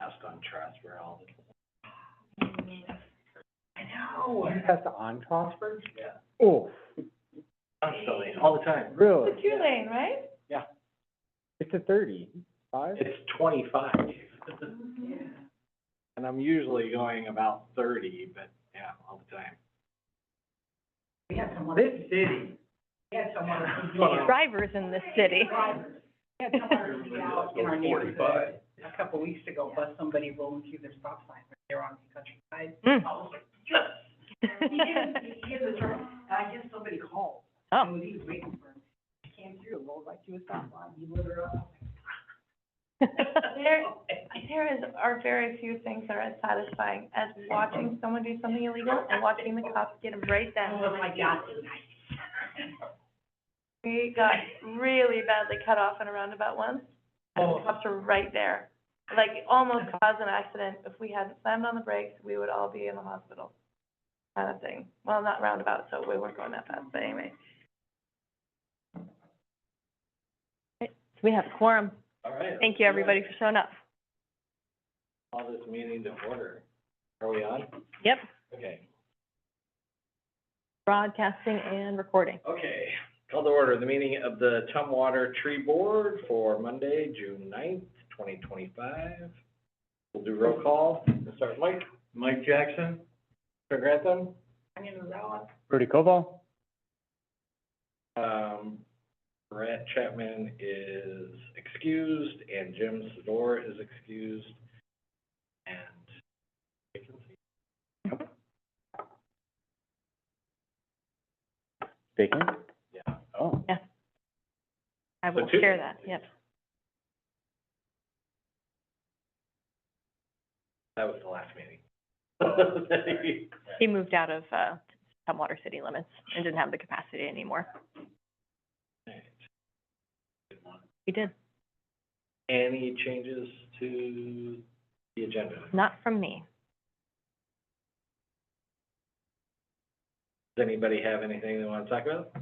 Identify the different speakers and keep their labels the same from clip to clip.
Speaker 1: Asked on transfer all the
Speaker 2: I know.
Speaker 3: You test on Trosper?
Speaker 1: Yeah.
Speaker 3: Oh,
Speaker 1: Constantly, all the time.
Speaker 3: really?
Speaker 4: It's your lane, right?
Speaker 1: Yeah.
Speaker 3: It's a 35?
Speaker 1: It's 25.
Speaker 2: Yeah.
Speaker 1: And I'm usually going about 30, but yeah, all the time.
Speaker 2: We had someone.
Speaker 1: This city.
Speaker 2: We had someone.
Speaker 4: Drivers in this city.
Speaker 2: We had someone who was out in our neighborhood a couple weeks ago, bus somebody rolling through their stop sign right there on the countryside.
Speaker 4: Mm.
Speaker 2: I was like, yes! He did the turn, and I guess somebody called.
Speaker 4: Oh.
Speaker 2: And he was waiting for him. He came through, rolled right through a stop line, he lit her up.
Speaker 4: Are very few things that are as satisfying as watching someone do something illegal and watching the cops get them right then.
Speaker 2: Oh my God.
Speaker 4: We got really badly cut off in a roundabout once, and the cops were right there. Like, almost caused an accident. If we hadn't slammed on the brakes, we would all be in the hospital, kind of thing. Well, not roundabout, so we weren't going that fast, but anyway.
Speaker 5: So we have a quorum.
Speaker 1: All right.
Speaker 5: Thank you, everybody, for showing up.
Speaker 1: Call this meeting to order. Are we on?
Speaker 5: Yep,
Speaker 1: Okay.
Speaker 5: broadcasting and recording.
Speaker 1: Okay. Call to order the meeting of the Tumwater Tree Board for Monday, June 9th, 2025. We'll do roll call. We'll start with Mike Jackson. Mr. Grantham.
Speaker 2: I'm gonna allow it.
Speaker 3: Rudy Koval?
Speaker 1: Brett Chapman is excused, and Jim Sedor is excused. And vacancy.
Speaker 3: Vacant?
Speaker 1: Yeah.
Speaker 3: Oh.
Speaker 5: Yeah. I will
Speaker 1: So two.
Speaker 5: share that, yep.
Speaker 1: That was the last meeting.
Speaker 5: He moved out of, Tumwater city limits and didn't have the capacity anymore. He did,
Speaker 1: Any changes to the agenda?
Speaker 5: not from me.
Speaker 1: Does anybody have anything they want to talk about?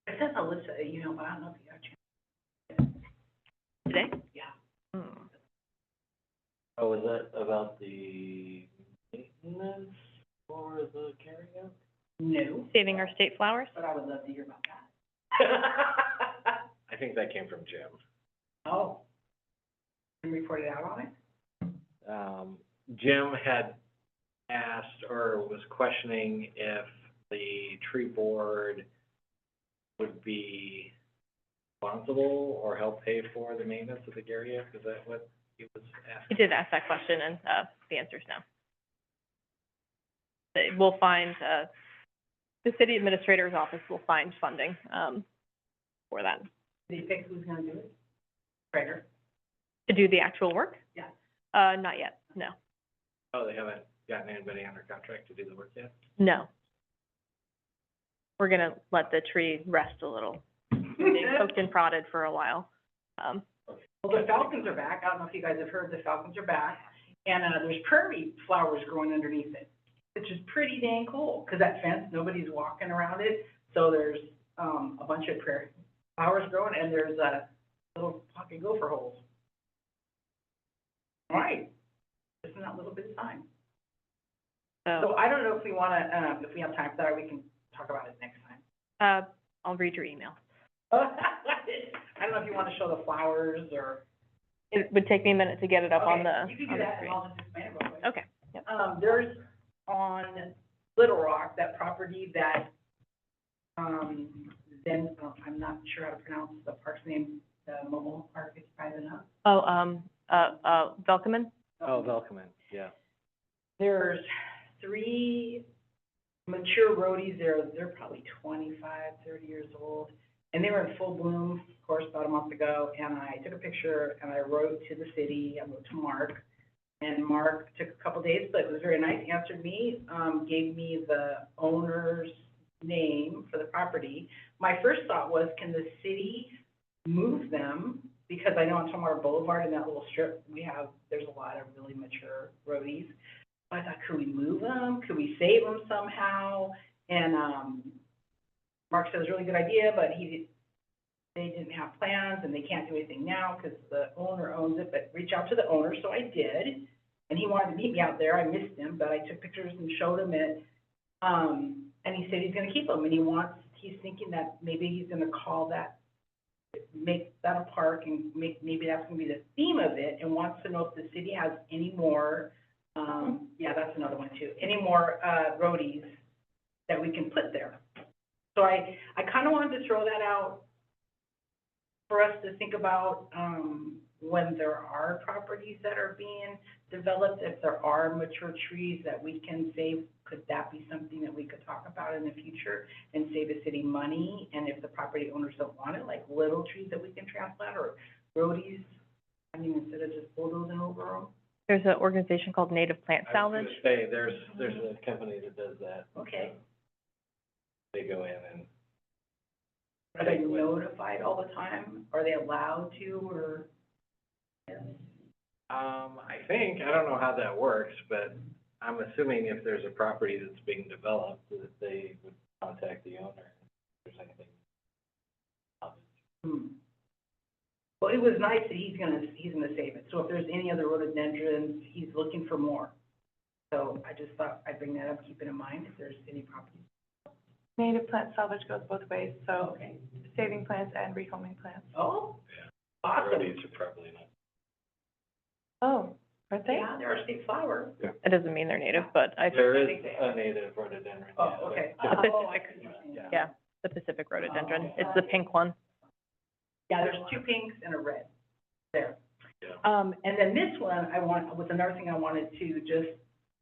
Speaker 2: It says Alyssa, you know, but I don't know if you got a chance.
Speaker 5: Today?
Speaker 2: Yeah.
Speaker 5: Hmm.
Speaker 1: Oh, is that about the maintenance for the carryout?
Speaker 2: No,
Speaker 5: Saving our state flowers?
Speaker 2: but I would love to hear about that.
Speaker 1: I think that came from Jim.
Speaker 2: Oh. And reported out on it?
Speaker 1: Jim had asked or was questioning if the tree board would be responsible or help pay for the maintenance of the Garriott. Is that what he was
Speaker 5: He
Speaker 1: asking?
Speaker 5: did ask that question, and, the answer is no. We'll find, the city administrator's office will find funding, for that.
Speaker 2: Did he pick who's gonna do it? Gregor?
Speaker 5: To do the actual work?
Speaker 2: Yeah.
Speaker 5: Not yet, no.
Speaker 1: Oh, they haven't gotten anybody under contract to do the work yet?
Speaker 5: No. We're gonna let the tree rest a little. They poked and prodded for a while.
Speaker 2: Well, the falcons are back. I don't know if you guys have heard, the falcons are back. And, there's prairie flowers growing underneath it, which is pretty dang cool, because that fence, nobody's walking around it. So there's, a bunch of prairie flowers growing, and there's, little pocket gopher holes. All right. Just in that little bit of time.
Speaker 5: So,
Speaker 2: So I don't know if we wanna, if we have time for that, or we can talk about it next time.
Speaker 5: I'll read your email.
Speaker 2: I don't know if you wanna show the flowers, or.
Speaker 5: It would take me a minute to get it up on the,
Speaker 2: Okay, you can do
Speaker 5: on the
Speaker 2: that, and
Speaker 5: screen.
Speaker 2: I'll just explain it real quick.
Speaker 5: Okay, yep.
Speaker 2: There's on Little Rock, that property that, then, I'm not sure how to pronounce the park's name, the mobile park, it's private enough.
Speaker 5: Oh, Velkeman?
Speaker 1: Oh, Velkeman, yeah.
Speaker 2: There's 3 mature roadies there, they're probably 25, 30 years old, and they were in full bloom, of course, about a month ago, and I took a picture, and I wrote to the city, I wrote to Mark, and Mark took a couple days, but it was very nice, answered me, gave me the owner's name for the property. My first thought was, can the city move them? Because I know on Tumwater Boulevard, in that little strip, there's a lot of really mature roadies. I thought, could we move them? Could we save them somehow? And, Mark said it was a really good idea, but he they didn't have plans and they can't do anything now because the owner owns it, but reach out to the owner, so I did. And he wanted to meet me out there, I missed him, but I took pictures and showed him it. And he said he's gonna keep them, and he's thinking that maybe he's gonna call that, make that a park and maybe that's gonna be the theme of it, and wants to know if the city has any more, yeah, that's another one too, any more, roadies that we can put there. So I kinda wanted to throw that out for us to think about, when there are properties that are being developed, if there are mature trees that we can save, could that be something that we could talk about in the future and save the city money? And if the property owners don't want it, like little trees that we can transplant or roadies, I mean, instead of just bulldozing over them?
Speaker 5: There's an organization called Native Plant
Speaker 1: I was
Speaker 5: Salvage.
Speaker 1: gonna say, there's a company that does that.
Speaker 2: Okay.
Speaker 1: They go in and.
Speaker 2: Are they notified all the time? Are they allowed to, or?
Speaker 1: I think, I don't know how that works, but I'm assuming if there's a property that's being developed, that they would contact the owner if there's anything.
Speaker 2: Well, it was nice that he's gonna save it, so if there's any other rhododendrons, he's looking for more. So I just thought I'd bring that up, keep it in mind if there's any properties.
Speaker 4: Native plant salvage goes both ways, so
Speaker 2: Okay.
Speaker 4: saving plants and rehoming plants.
Speaker 2: Oh,
Speaker 1: Yeah.
Speaker 2: awesome.
Speaker 1: Roadies are probably not.
Speaker 4: Oh, aren't they?
Speaker 2: Yeah, they're a state flower.
Speaker 5: It doesn't mean they're native, but I,
Speaker 1: There is
Speaker 2: think they
Speaker 1: a native rhododendron.
Speaker 2: Oh,
Speaker 1: yeah,
Speaker 2: okay.
Speaker 1: but-
Speaker 5: Oh,
Speaker 2: I see what you're saying.
Speaker 5: yeah, the Pacific rhododendron. It's the pink one.
Speaker 2: Yeah, there's two pinks and a red there.
Speaker 1: Yeah.
Speaker 2: And then this one, was another thing I wanted to just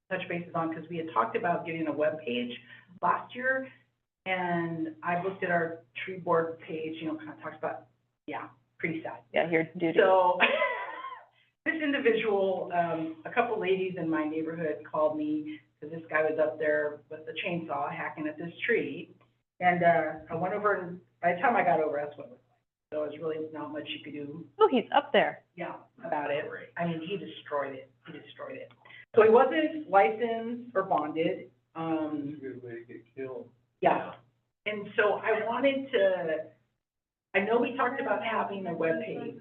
Speaker 2: touch bases on, because we had talked about getting a web page last year, and I looked at our tree board page, kind of talks about, yeah, pretty sad.
Speaker 5: Yeah, your duty.
Speaker 2: So, this individual, a couple ladies in my neighborhood called me, because this guy was up there with the chainsaw hacking at this tree. And, I went over, and by the time I got over, that's what it looked like. So it was really not much you could do,
Speaker 5: Oh, he's up there.
Speaker 2: yeah, about it. I mean, he destroyed it. So he wasn't licensed or bonded,
Speaker 1: Good way to get killed.
Speaker 2: yeah. And so I wanted to, I know we talked about having a webpage.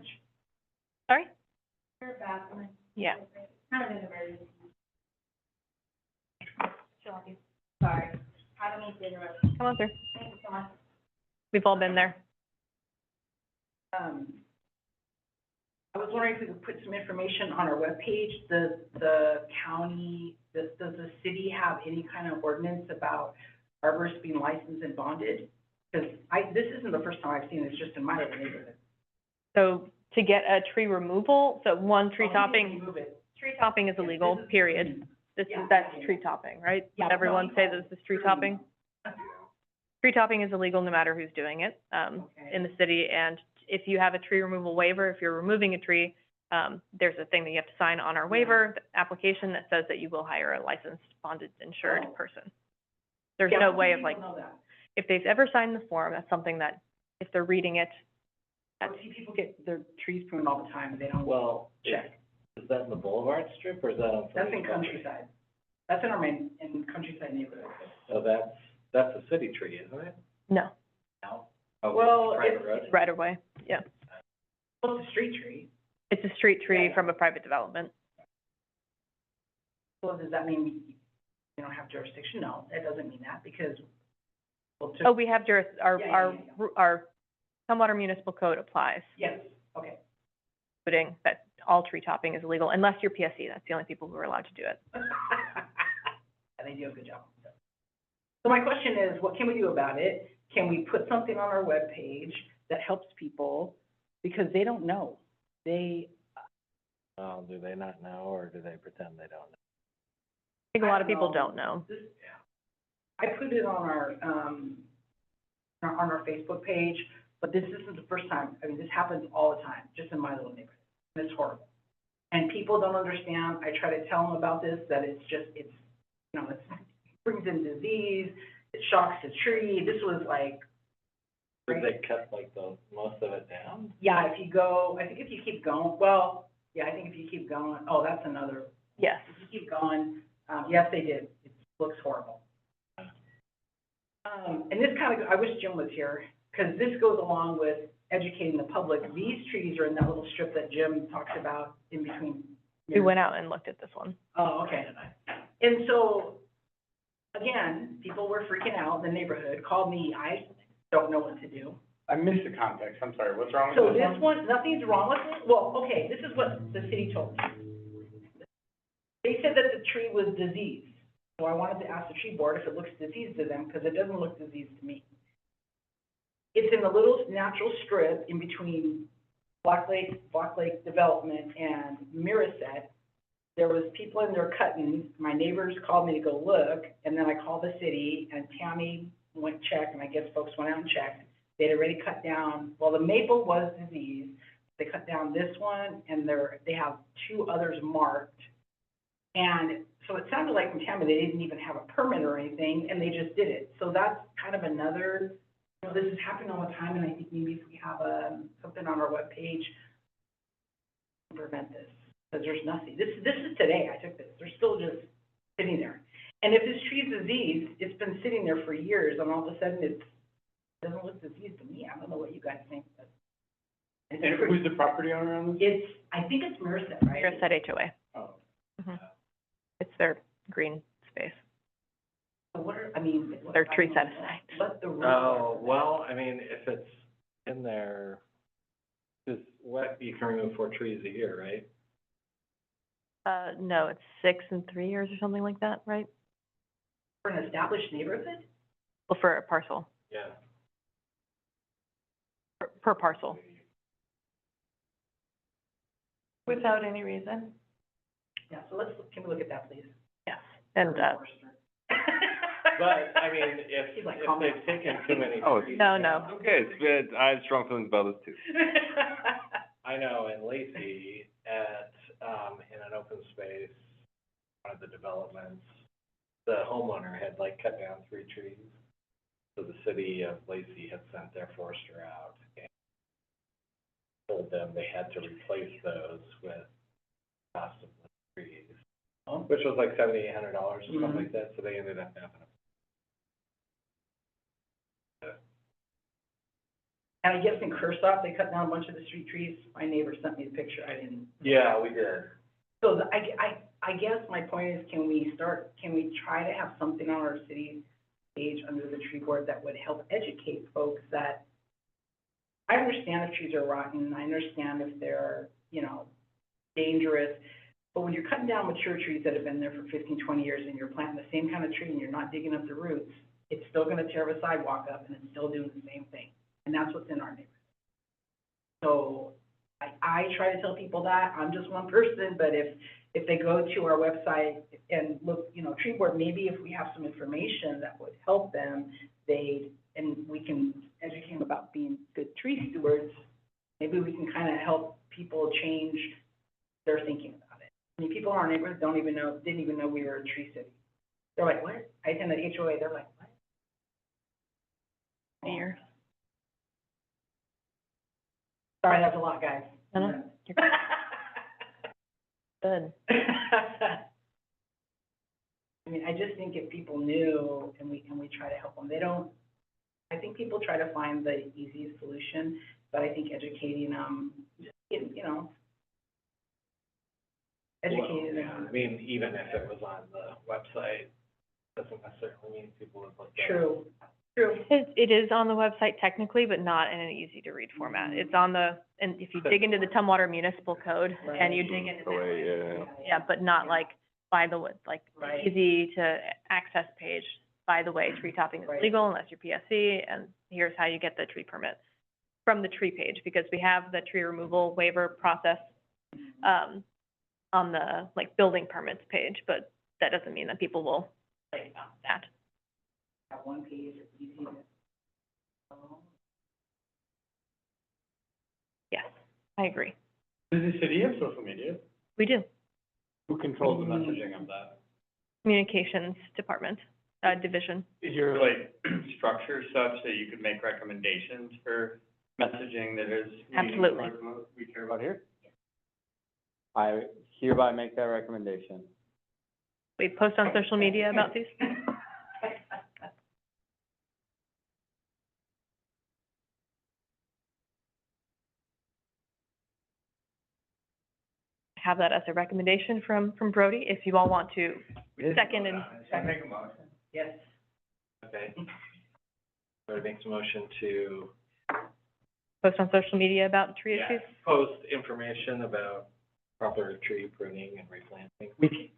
Speaker 5: Sorry? Yeah.
Speaker 6: Sorry, I don't mean to interrupt.
Speaker 5: Come on through.
Speaker 6: Thank you so much.
Speaker 5: We've all been there.
Speaker 2: I was wondering if we could put some information on our webpage. The county, does the city have any kind of ordinance about arborists being licensed and bonded? Because this isn't the first time I've seen this, just in my little neighborhood.
Speaker 5: So to get a tree removal, so one tree
Speaker 2: Oh,
Speaker 5: topping,
Speaker 2: move it.
Speaker 5: tree topping is illegal, period.
Speaker 2: Yeah.
Speaker 5: That's tree topping, right?
Speaker 2: Yeah,
Speaker 5: Would everyone
Speaker 2: no,
Speaker 5: say this is tree topping? Tree topping is illegal no matter who's doing it,
Speaker 2: Okay.
Speaker 5: in the city, and if you have a tree removal waiver, if you're removing a tree, there's a thing that you have to sign on our waiver application that says that you will hire a licensed, bonded, insured
Speaker 2: Oh.
Speaker 5: person. There's
Speaker 2: Yeah,
Speaker 5: no
Speaker 2: most
Speaker 5: way of
Speaker 2: people
Speaker 5: like,
Speaker 2: know that.
Speaker 5: if they've ever signed the form, that's something that, if they're reading it,
Speaker 2: I see people get their trees pruned all the time, they don't
Speaker 1: Well,
Speaker 2: check.
Speaker 1: is that in the Boulevard Strip or is that on?
Speaker 2: That's in
Speaker 1: somebody's property?
Speaker 2: Countryside. That's in our main, in Countryside neighborhood.
Speaker 1: So that's a city tree, isn't it?
Speaker 5: no,
Speaker 1: No. Oh,
Speaker 2: Well,
Speaker 1: private
Speaker 2: it's-
Speaker 1: road?
Speaker 5: right away, yeah.
Speaker 2: Well, it's a street tree.
Speaker 5: It's a street tree
Speaker 2: Yeah.
Speaker 5: from a private development.
Speaker 2: So does that mean you don't have jurisdiction? No, that doesn't mean that, because, well,
Speaker 5: Oh, we have our,
Speaker 2: Yeah, yeah,
Speaker 5: our,
Speaker 2: yeah,
Speaker 5: our Tumwater Municipal Code applies,
Speaker 2: yes, okay.
Speaker 5: including that all tree topping is illegal, unless you're PSC, that's the only people who are allowed to do it.
Speaker 2: And they do a good job. So my question is, what can we do about it? Can we put something on our webpage that helps people, because they don't know. They,
Speaker 1: Oh, do they not know, or do they pretend they don't know?
Speaker 5: I think a lot of
Speaker 2: I don't
Speaker 5: people
Speaker 2: know.
Speaker 5: don't know.
Speaker 2: this, I put it on our, on our Facebook page, but this isn't the first time. I mean, this happens all the time, just in my little neighborhood. And it's horrible. And people don't understand. I try to tell them about this, that it's just, it brings in disease, it shocks the tree. This was like,
Speaker 1: Did they cut like most of it down?
Speaker 2: yeah, if you go, I think if you keep going, well, yeah, I think if you keep going, oh, that's another,
Speaker 5: Yes.
Speaker 2: if you keep going, yes, they did. It looks horrible. And this kind of, I wish Jim was here. because this goes along with educating the public. These trees are in that little strip that Jim talks about in between.
Speaker 5: We went out and looked at this one.
Speaker 2: Oh, okay. And so, again, people were freaking out in the neighborhood, called me, I don't know what to do.
Speaker 3: I missed the context, I'm sorry, what's wrong
Speaker 2: So this one, nothing's wrong with it? Well, okay, this is what the city told me. They said that the tree was diseased. So I wanted to ask the tree board if it looks diseased to them, because it doesn't look diseased to me. It's in a little natural strip in between Black Lake Development and Miraset. There was people in there cutting, my neighbors called me to go look, and then I called the city, and Tammy went check, and I guess folks went out and checked. They'd already cut down, well, the maple was diseased, they cut down this one, and they have 2 others marked. And so it sounded like from Tammy, they didn't even have a permit or anything, and they just did it. So that's kind of another, you know, this is happening all the time, and I think maybe if we have something on our webpage, prevent this, because there's nothing. This is today, I took this, they're still just sitting there. And if this tree's diseased, it's been sitting there for years, and all of a sudden it doesn't look diseased to me. I don't know what you guys think, but.
Speaker 3: And who's the property owner on this?
Speaker 2: I think it's Merced, right?
Speaker 5: Miraset HOA.
Speaker 3: Oh.
Speaker 5: Mhm. It's their green space,
Speaker 2: So what are,
Speaker 5: their tree set aside.
Speaker 2: What the rules
Speaker 1: Oh,
Speaker 2: are.
Speaker 1: well, I mean, if it's in there, just what, you can remove 4 trees a year, right?
Speaker 5: No, it's 6 and 3 years or something like that, right?
Speaker 2: For an established neighborhood?
Speaker 5: Well, for a parcel,
Speaker 1: Yeah.
Speaker 5: per parcel.
Speaker 4: Without any reason.
Speaker 2: Yeah, so can we look at that, please?
Speaker 5: Yes. And,
Speaker 1: But, I mean, if,
Speaker 2: He's like,
Speaker 1: if
Speaker 2: calm
Speaker 1: they've
Speaker 2: down.
Speaker 1: taken too many
Speaker 7: Oh,
Speaker 1: trees.
Speaker 5: No, no.
Speaker 1: down-
Speaker 7: Okay, it's good. I have strong feelings about this too.
Speaker 1: I know in Lacey in an open space, one of the developments, the homeowner had like cut down 3 trees. So the city of Lacey had sent their forester out and told them they had to replace those with cost of trees, which was like $7,800 or something
Speaker 2: Mhm.
Speaker 1: like that, so they ended up having
Speaker 2: And I guess in Kershaw, they cut down a bunch of the street trees. My neighbor sent me the picture, I didn't.
Speaker 1: Yeah, we did.
Speaker 2: So I guess my point is, can we try to have something on our city page under the tree board that would help educate folks that, I understand if trees are rotten, I understand if they're, you know, dangerous, but when you're cutting down mature trees that have been there for 15, 20 years and you're planting the same kind of tree and you're not digging up the roots, it's still gonna tear a sidewalk up and it's still doing the same thing. And that's what's in our neighborhood. So I try to tell people that, I'm just one person, but if they go to our website and look, you know, tree board, maybe if we have some information that would help them, and we can educate them about being good tree stewards, maybe we can kind of help people change their thinking about it. I mean, people in our neighborhood didn't even know we were a tree city. They're like, what? I attend the HOA, they're like, what?
Speaker 5: Years.
Speaker 2: Sorry, that's a lot, guys.
Speaker 5: No, no, you're good.
Speaker 2: I mean, I just think if people knew and we try to help them, I think people try to find the easiest solution, but I think educating them, you know, educating
Speaker 1: Well, yeah,
Speaker 2: them.
Speaker 1: I mean, even if it was on the website, doesn't necessarily mean people would look at it.
Speaker 2: True.
Speaker 5: It is on the website technically, but not in an easy-to-read format. It's on and if you dig into the Tumwater Municipal Code and you dig into
Speaker 7: The way,
Speaker 5: that,
Speaker 7: yeah.
Speaker 5: yeah, but not like, by the way, like,
Speaker 2: Right.
Speaker 5: easy to access page, by the way, tree topping is
Speaker 2: Right.
Speaker 5: legal unless you're PSC, and here's how you get the tree permit from the tree page, because we have the tree removal waiver process, on the, like, building permits page, but that doesn't mean that people will
Speaker 2: Right.
Speaker 5: that.
Speaker 2: That one page, it's easy to.
Speaker 5: Yes, I agree.
Speaker 3: Does the city have social media?
Speaker 5: We do.
Speaker 3: Who controls the messaging of that?
Speaker 5: Communications Department, division.
Speaker 8: Is your, like, structure such that you could make recommendations for messaging that is meeting
Speaker 5: Absolutely.
Speaker 8: what we care
Speaker 3: About
Speaker 8: about?
Speaker 3: here? I hereby make that recommendation.
Speaker 5: We post on social media about these. have that as a recommendation from Brody, if you all want to second and.
Speaker 2: Yes.
Speaker 1: Okay. So it makes a motion to
Speaker 5: Post on social media about tree issues?
Speaker 1: post information about proper tree pruning and replanting.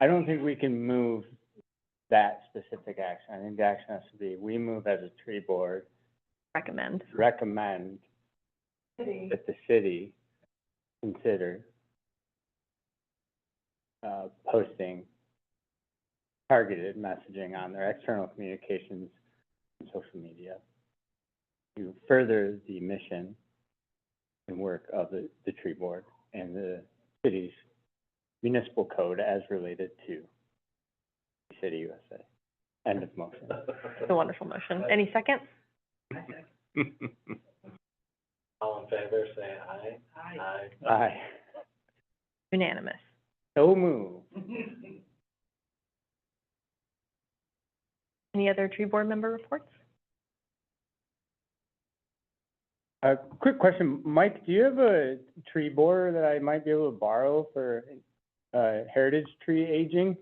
Speaker 3: I don't think we can move that specific action. I think the action has to be, we move as a tree board,
Speaker 5: Recommend.
Speaker 3: recommend that the city consider posting targeted messaging on their external communications and social media to further the mission and work of the tree board and the city's municipal code as related to City USA. End of motion.
Speaker 5: It's a wonderful motion. Any second?
Speaker 1: All in favor, say aye.
Speaker 2: Aye.
Speaker 3: Aye.
Speaker 5: Unanimous.
Speaker 3: So moved.
Speaker 5: Any other tree board member reports?
Speaker 3: Quick question, Mike, do you have a tree borer that I might be able to borrow for, heritage tree aging?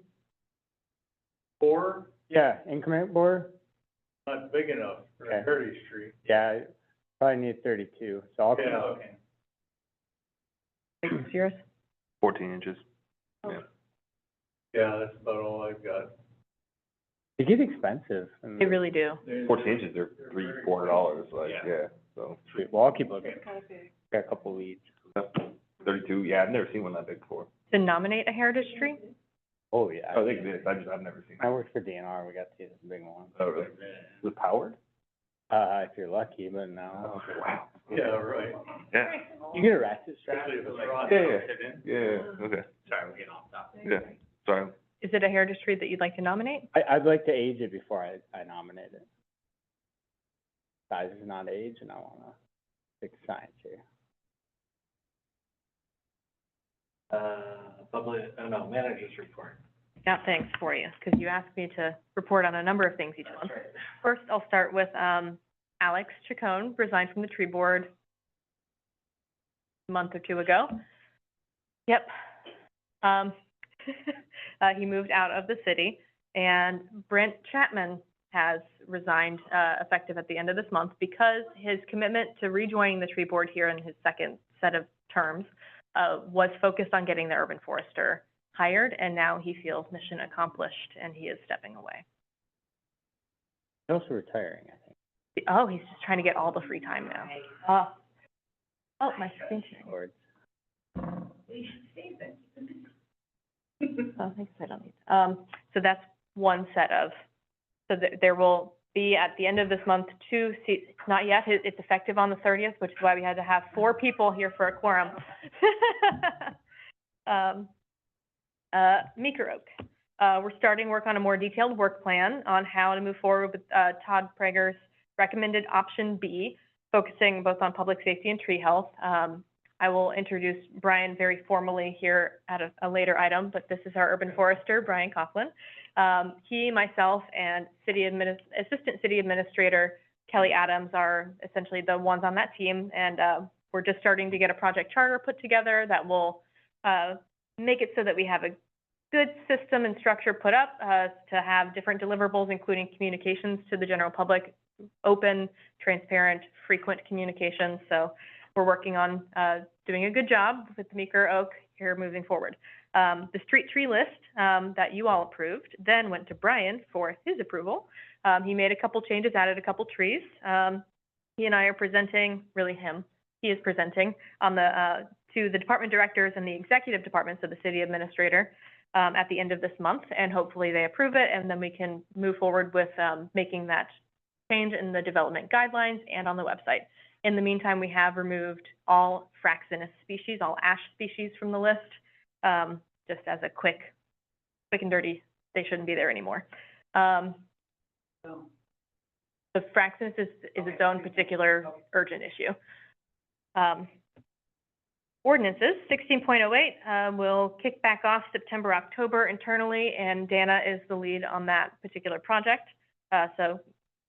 Speaker 9: Four,
Speaker 3: Yeah, increment borer?
Speaker 9: not big enough for
Speaker 3: Okay.
Speaker 9: a heritage tree.
Speaker 3: Yeah, I probably need 32, so I'll.
Speaker 9: Yeah, okay.
Speaker 5: It's yours?
Speaker 7: 14 inches.
Speaker 9: Yeah, that's about all I've got.
Speaker 3: They get expensive. and-
Speaker 5: They really do.
Speaker 7: 14 inches, they're $300-400, like,
Speaker 9: Yeah.
Speaker 7: yeah, so.
Speaker 3: Sweet, well, I'll keep looking. Got a couple leads.
Speaker 7: 32, yeah, I've never seen one that big before.
Speaker 5: To nominate a heritage tree?
Speaker 3: Oh, yeah.
Speaker 7: Oh, they exist, I've never seen
Speaker 3: I
Speaker 7: it.
Speaker 3: worked for DNR, we got to see this big one.
Speaker 7: Oh, really? Is it powered?
Speaker 3: If you're lucky, but
Speaker 7: Oh,
Speaker 3: no.
Speaker 7: wow.
Speaker 9: Yeah, right.
Speaker 7: Yeah.
Speaker 3: You get a ratchet strap.
Speaker 9: Especially if it's rotten.
Speaker 7: Yeah, okay.
Speaker 8: Sorry, we're getting off topic.
Speaker 7: Yeah, sorry.
Speaker 5: Is it a heritage tree that you'd like to nominate?
Speaker 3: I'd like to age it before I nominate it. Size is not age, and I wanna fix science here.
Speaker 1: Manager's report.
Speaker 5: Got things for you, because you asked me to report on a number of things each month. First, I'll start with, Alex Chacon resigned from the tree board a month or two ago. Yep. He moved out of the city, and Brent Chapman has resigned, effective at the end of this month, because his commitment to rejoining the tree board here in his second set of terms, was focused on getting the urban forester hired, and now he feels mission accomplished, and he is stepping away.
Speaker 3: He's also retiring, I think.
Speaker 5: Oh, he's just trying to get all the free time now. Oh, my screen sharing.
Speaker 3: Or
Speaker 2: You should save it.
Speaker 5: Oh, thanks, I don't need, so that's one set of, so there will be at the end of this month, 2 seats, not yet, it's effective on the 30th, which is why we had to have 4 people here for a quorum. Meeker Oak, we're starting work on a more detailed work plan on how to move forward with, Todd Prager's recommended option B, focusing both on public safety and tree health. I will introduce Brian very formally here at a later item, but this is our urban forester, Brian Coughlin. He, myself, and Assistant City Administrator Kelly Adams are essentially the ones on that team, and we're just starting to get a project charter put together that will make it so that we have a good system and structure put up to have different deliverables, including communications to the general public, open, transparent, frequent communications. So we're working on doing a good job with Meeker Oak here moving forward. The street tree list that you all approved then went to Brian for his approval. He made a couple changes, added a couple trees. He and I are presenting, really him, he is presenting on the to the department directors and the executive departments of the city administrator at the end of this month, and hopefully they approve it, and then we can move forward with making that change in the development guidelines and on the website. In the meantime, we have removed all Fraxinus species, all ash species from the list, just as a quick and dirty, they shouldn't be there anymore. The Fraxinus is its own particular urgent issue. Ordinances, 16.08, will kick back off September, October internally, and Dana is the lead on that particular project. So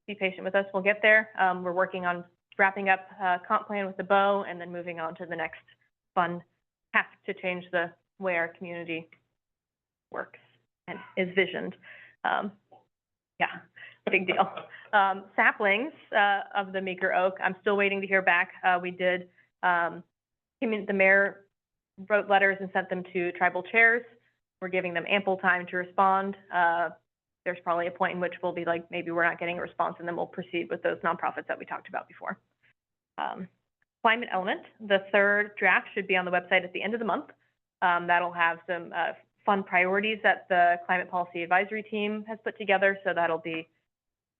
Speaker 5: be patient with us, we'll get there. We're working on wrapping up comp plan with the bow and then moving on to the next fun tasked to change the way our community works and is visioned. Yeah, big deal. Saplings, of the Meeker Oak, I'm still waiting to hear back. We did, the mayor wrote letters and sent them to tribal chairs. We're giving them ample time to respond. There's probably a point in which we'll be like, maybe we're not getting a response, and then we'll proceed with those nonprofits that we talked about before. Climate Element, the third draft should be on the website at the end of the month. That'll have some, fun priorities that the Climate Policy Advisory Team has put together, so that'll be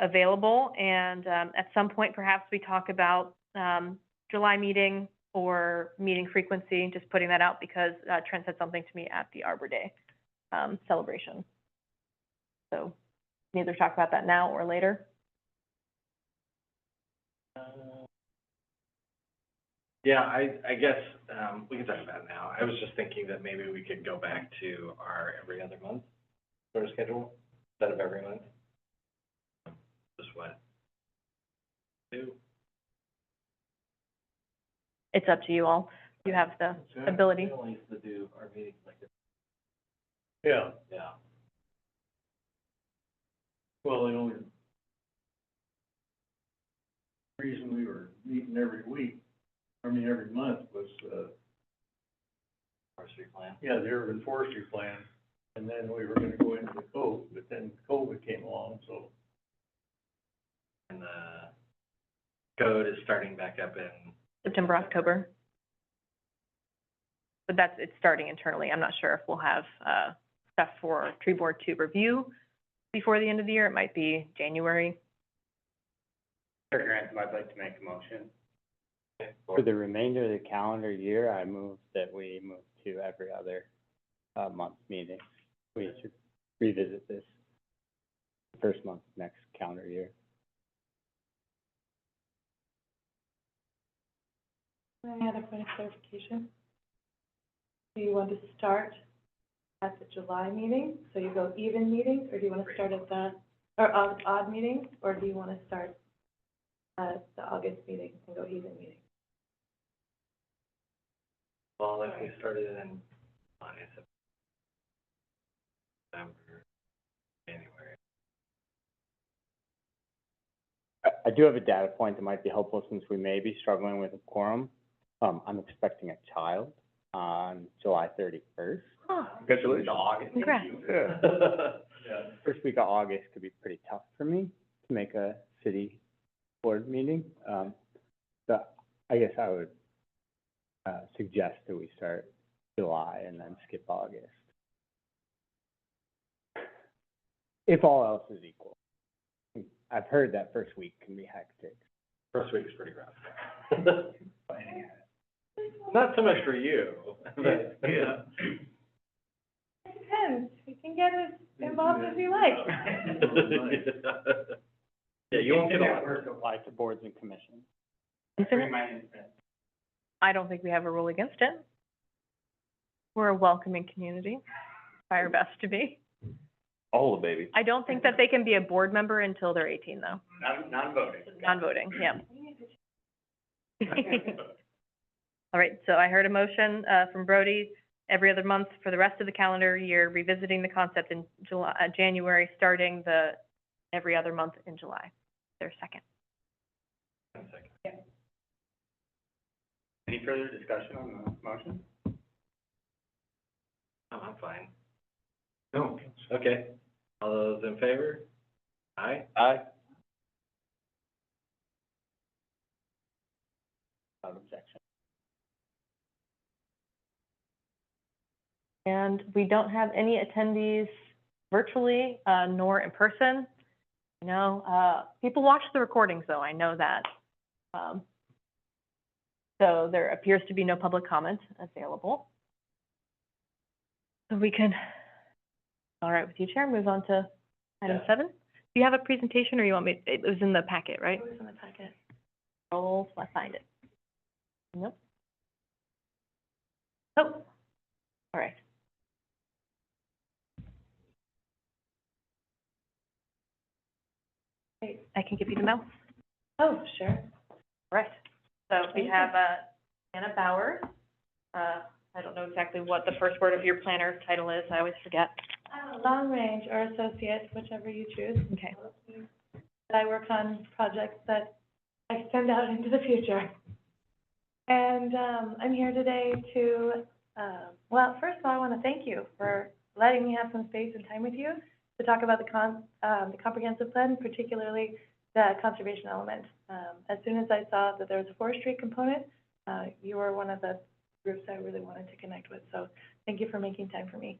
Speaker 5: available. And at some point, perhaps we talk about July meeting or meeting frequency, just putting that out because Trent said something to me at the Arbor Day celebration. So we can either talk about that now or later.
Speaker 1: Yeah, I guess, we can talk about it now. I was just thinking that maybe we could go back to our every other month sort of schedule, instead of every month. Just what? Do?
Speaker 5: It's up to you all. You have the ability.
Speaker 1: We only used to do our meetings like this.
Speaker 9: Yeah,
Speaker 1: Yeah.
Speaker 9: well, the only reason we were meeting every month was,
Speaker 1: Forestry plan.
Speaker 9: yeah, the urban forestry plan. And then we were gonna go into the code, but then COVID came along, so.
Speaker 1: And the code is starting back up in,
Speaker 5: September, October. But it's starting internally. I'm not sure if we'll have, stuff for tree board to review before the end of the year. It might be January.
Speaker 8: Chair Grantham, I'd like to make a motion.
Speaker 3: For the remainder of the calendar year, I move that we move to every other, month meeting. We should revisit this first month of next calendar year.
Speaker 4: Any other point of clarification? Do you want to start at the July meeting, so you go even meetings, or do you want to start at the, or odd meetings, or do you want to start at the August meeting and go even meetings?
Speaker 1: well, if we started in September, January.
Speaker 3: I do have a data point that might be helpful since we may be struggling with a quorum. I'm expecting a child on July 31st.
Speaker 7: Congratulations.
Speaker 5: Congrats.
Speaker 7: Yeah.
Speaker 9: Yeah.
Speaker 3: First week of August could be pretty tough for me to make a city board meeting. So I guess I would suggest that we start July and then skip August. If all else is equal. I've heard that first week can be hectic.
Speaker 1: First week is pretty rough. Not so much for you. but-
Speaker 9: Yeah.
Speaker 4: Depends, we can get as involved as we like.
Speaker 1: Yeah, you won't get a lot.
Speaker 3: Work apply to boards and commissions.
Speaker 5: I don't think we have a rule against it. We're a welcoming community, try our best to be.
Speaker 7: All the babies.
Speaker 5: I don't think that they can be a board member until they're 18, though.
Speaker 8: Non-voting.
Speaker 5: Non-voting, yeah. All right, so I heard a motion, from Brody, every other month for the rest of the calendar year, revisiting the concept in July, January, starting the every other month in July. There's a second.
Speaker 8: Any further discussion on the motion?
Speaker 1: Oh, I'm fine. No. Okay. All those in favor? Aye?
Speaker 3: Aye. Without objection.
Speaker 5: And we don't have any attendees virtually, nor in person. You know, people watch the recordings, though, I know that. So there appears to be no public comment available. So we can, all right, with you, Chair, move on to item 7. Do you have a presentation, or you want me, it was in the packet, right?
Speaker 4: It was in the packet.
Speaker 5: Oh, I find it. Nope. Oh, all right. Great, I can give you the mouse.
Speaker 4: Oh, sure.
Speaker 5: Right. So we have, Anna Bauer, I don't know exactly what the first word of your planner title is, I always forget.
Speaker 4: Long range or associate, whichever you choose.
Speaker 5: Okay.
Speaker 4: I work on projects that extend out into the future. And, I'm here today to, well, first of all, I want to thank you for letting me have some space and time with you to talk about the comprehensive plan, particularly the conservation element. As soon as I saw that there was a forestry component, you were one of the groups I really wanted to connect with, so thank you for making time for me.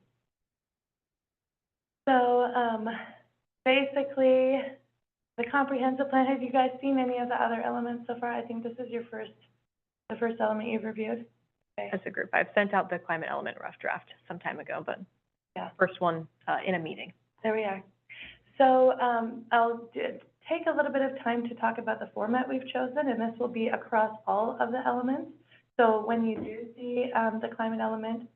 Speaker 4: So, basically, the comprehensive plan, have you guys seen any of the other elements so far? I think this is the first element you've reviewed. Okay.
Speaker 5: As a group, I've sent out the climate element rough draft some time ago, but
Speaker 4: Yeah.
Speaker 5: first one, in a meeting.
Speaker 4: There we are. So, I'll take a little bit of time to talk about the format we've chosen, and this will be across all of the elements. So when you do see, the climate element,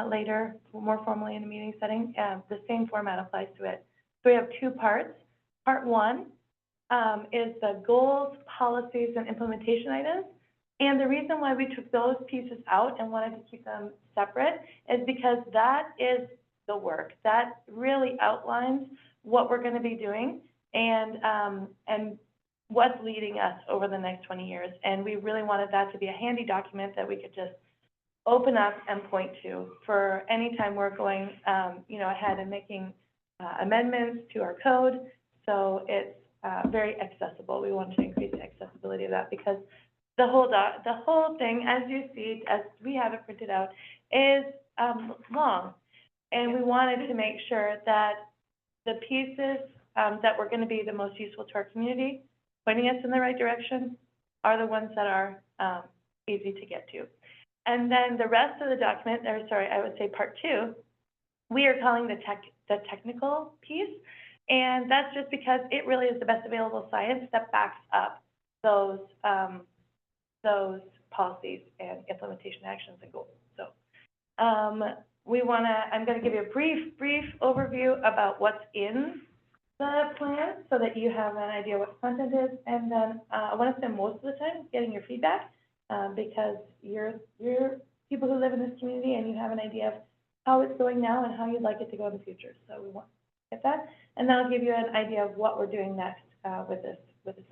Speaker 4: later, more formally in a meeting setting, the same format applies to it. So we have two parts. Part one, is the goals, policies, and implementation items. And the reason why we took those pieces out and wanted to keep them separate is because that is the work. That really outlines what we're gonna be doing and what's leading us over the next 20 years. And we really wanted that to be a handy document that we could just open up and point to for any time we're going, ahead and making amendments to our code. So it's very accessible. We wanted to increase the accessibility of that because the whole thing, as you see, as we have it printed out, is long. And we wanted to make sure that the pieces that were going to be the most useful to our community, pointing us in the right direction, are the ones that are easy to get to. And then the rest of the document, I would say part two, we are calling the technical piece. And that's just because it really is the best available science that backs up those policies and implementation actions and goals. So, I'm gonna give you a brief overview about what's in the plan so that you have an idea what the content is. And then, I wanna spend most of the time getting your feedback, because you're people who live in this community and you have an idea of how it's going now and how you'd like it to go in the future. So we want to get that. And then I'll give you an idea of what we're doing next, with this element.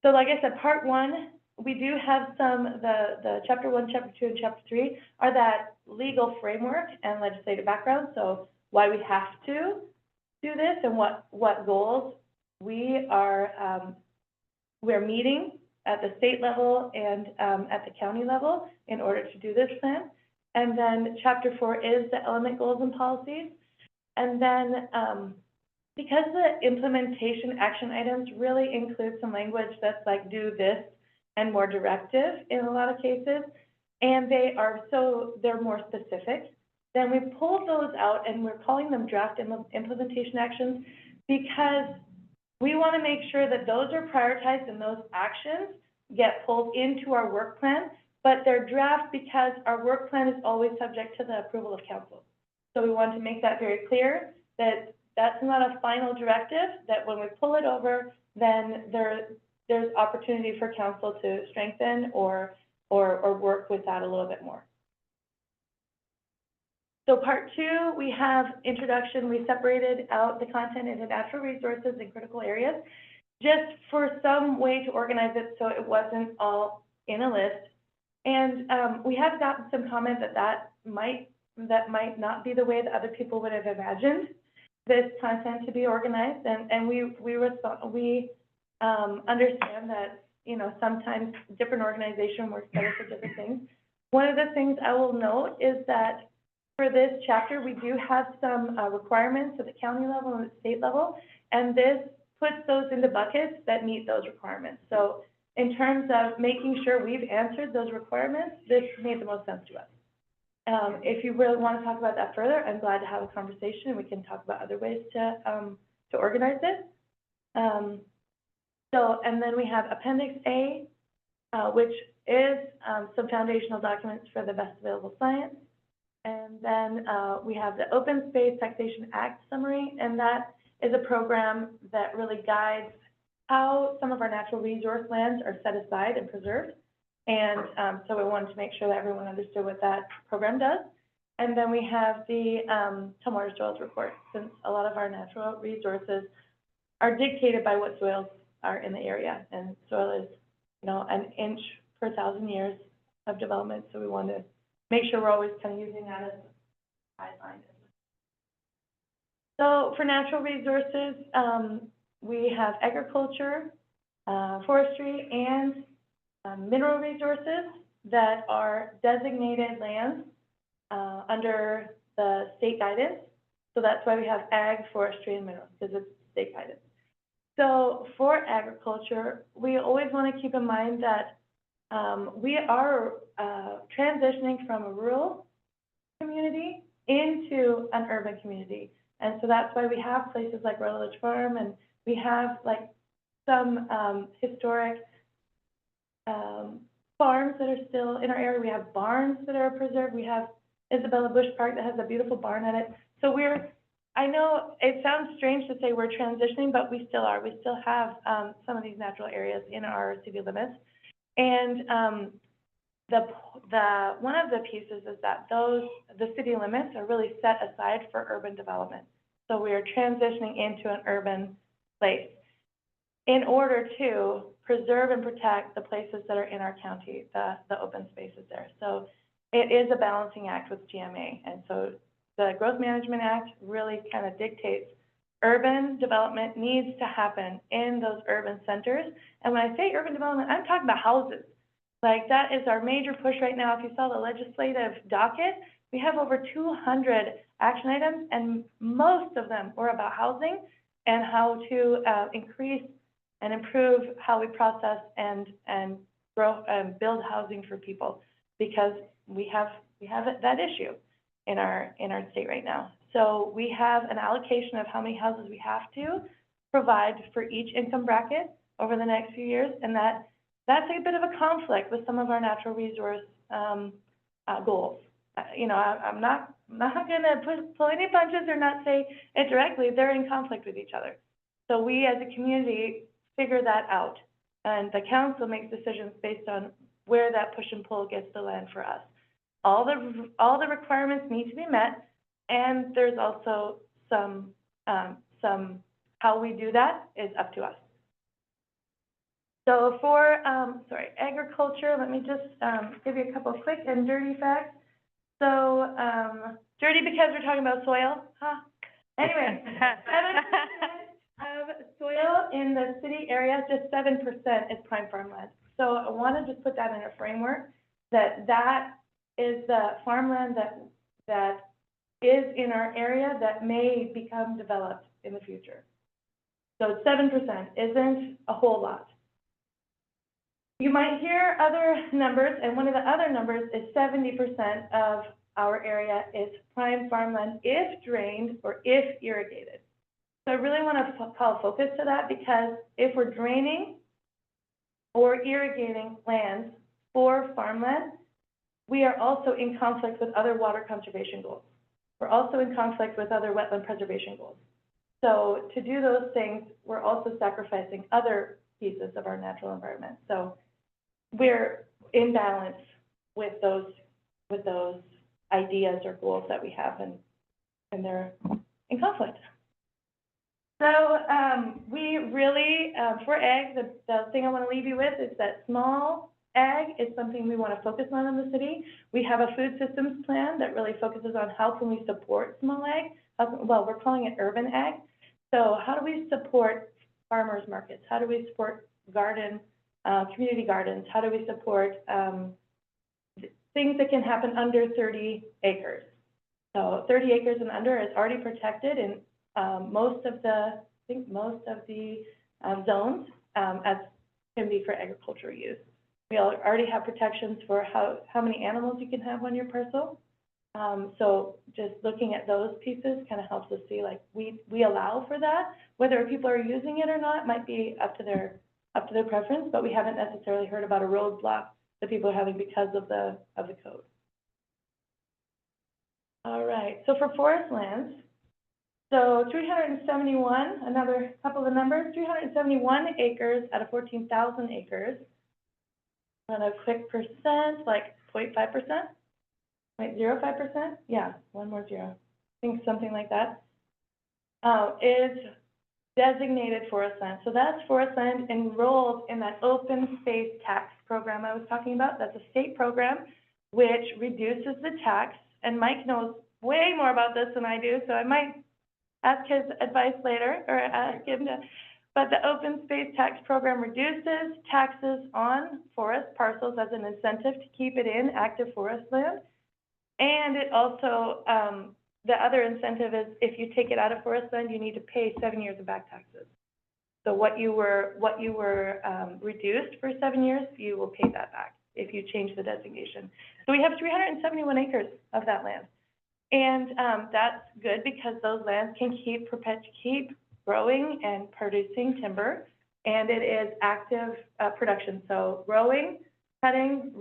Speaker 4: So like I said, part one, we do have the chapter 1, chapter 2, and chapter 3 are that legal framework and legislative background. So why we have to do this and what goals we're meeting at the state level and at the county level in order to do this plan. And then chapter 4 is the element goals and policies. And then because the implementation action items really include some language that's like do this and more directive in a lot of cases, and they're more specific, then we pulled those out and we're calling them draft implementation actions because we want to make sure that those are prioritized and those actions get pulled into our work plan, but they're draft because our work plan is always subject to the approval of council. So we want to make that very clear that that's not a final directive, that when we pull it over, then there's opportunity for council to strengthen or work with that a little bit more. So part 2, we have introduction. We separated out the content into natural resources and critical areas, just for some way to organize it so it wasn't all in a list. And we have gotten some comment that might not be the way that other people would have imagined this content to be organized, and we understand that, sometimes different organization works better for different things. One of the things I will note is that for this chapter, we do have some requirements at the county level and the state level, and this puts those into buckets that meet those requirements. So in terms of making sure we've answered those requirements, this made the most sense to us. If you really want to talk about that further, I'm glad to have a conversation, and we can talk about other ways to organize it. And then we have Appendix A, which is some foundational documents for the best available science. And then we have the Open Space Taxation Act summary, and that is a program that really guides how some of our natural resource lands are set aside and preserved. And, so we wanted to make sure that everyone understood what that program does. And then we have the, Tumwater Soils Report, since a lot of our natural resources are dictated by what soils are in the area. And soil is, you know, an inch per 1,000 years of development, so we want to make sure we're always kind of using that as a guideline. So for natural resources, we have agriculture, forestry, and mineral resources that are designated lands under the state guidance. So that's why we have ag, forestry, and minerals, because it's state guidance. So for agriculture, we always want to keep in mind that we are transitioning from a rural community into an urban community. And so that's why we have places like Rutledge Farm, and we have like some historic farms that are still in our area. We have barns that are preserved. We have Isabella Bush Park that has a beautiful barn in it. So I know it sounds strange to say we're transitioning, but we still are. We still have some of these natural areas in our city limits. And one of the pieces is that the city limits are really set aside for urban development. So we are transitioning into an urban place in order to preserve and protect the places that are in our county, the open spaces there. So it is a balancing act with GMA. And so the Growth Management Act really kind of dictates urban development needs to happen in those urban centers. And when I say urban development, I'm talking about houses. Like, that is our major push right now. If you saw the legislative docket, we have over 200 action items, and most of them were about housing and how to increase and improve how we process and grow and build housing for people, because we have that issue in our state right now. So we have an allocation of how many houses we have to provide for each income bracket over the next few years, and that's a bit of a conflict with some of our natural resource goals. You know, I'm not gonna pull any punches or not say it directly. They're in conflict with each other. So we as a community figure that out, and the council makes decisions based on where that push and pull gets the land for us. All the requirements need to be met, and there's also some how we do that is up to us. So for agriculture, let me just give you a couple of quick and dirty facts. So dirty because we're talking about soil, huh? Anyway, 7% of soil in the city area, just 7% is prime farmland. So I want to just put that in a framework that is the farmland that is in our area that may become developed in the future. So 7% isn't a whole lot. You might hear other numbers, and one of the other numbers is 70% of our area is prime farmland if drained or if irrigated. So I really want to call focus to that, because if we're draining or irrigating lands for farmland, we are also in conflict with other water conservation goals. We're also in conflict with other wetland preservation goals. So to do those things, we're also sacrificing other pieces of our natural environment. So we're in balance with those ideas or goals that we have, and they're in conflict. So we really, for ag, the thing I want to leave you with is that small ag is something we want to focus on in the city. We have a food systems plan that really focuses on how can we support small ag. Well, we're calling it urban ag. So how do we support farmers markets? How do we support community gardens? How do we support things that can happen under 30 acres? So 30 acres and under is already protected in most of the zones as can be for agricultural use. We already have protections for how many animals you can have on your parcel. So just looking at those pieces kind of helps us see, like, we allow for that. Whether people are using it or not might be up to their preference, but we haven't necessarily heard about a roadblock that people are having because of the code. All right, so for forest lands, so 371, another couple of numbers, 371 acres out of 14,000 acres run a quick percent, like 0.5%, 0.05%, yeah, one more zero, I think something like that, is designated forest land. So that's forest land enrolled in that open space tax program I was talking about. That's a state program which reduces the tax, and Mike knows way more about this than I do, so I might ask his advice later, or ask him to, but the open space tax program reduces taxes on forest parcels as an incentive to keep it in active forest land. And it also, the other incentive is if you take it out of forest land, you need to pay 7 years of back taxes. So what you were reduced for 7 years, you will pay that back if you change the designation. So we have 371 acres of that land. And that's good because those lands can keep growing and producing timber, and it is active production. So growing, cutting,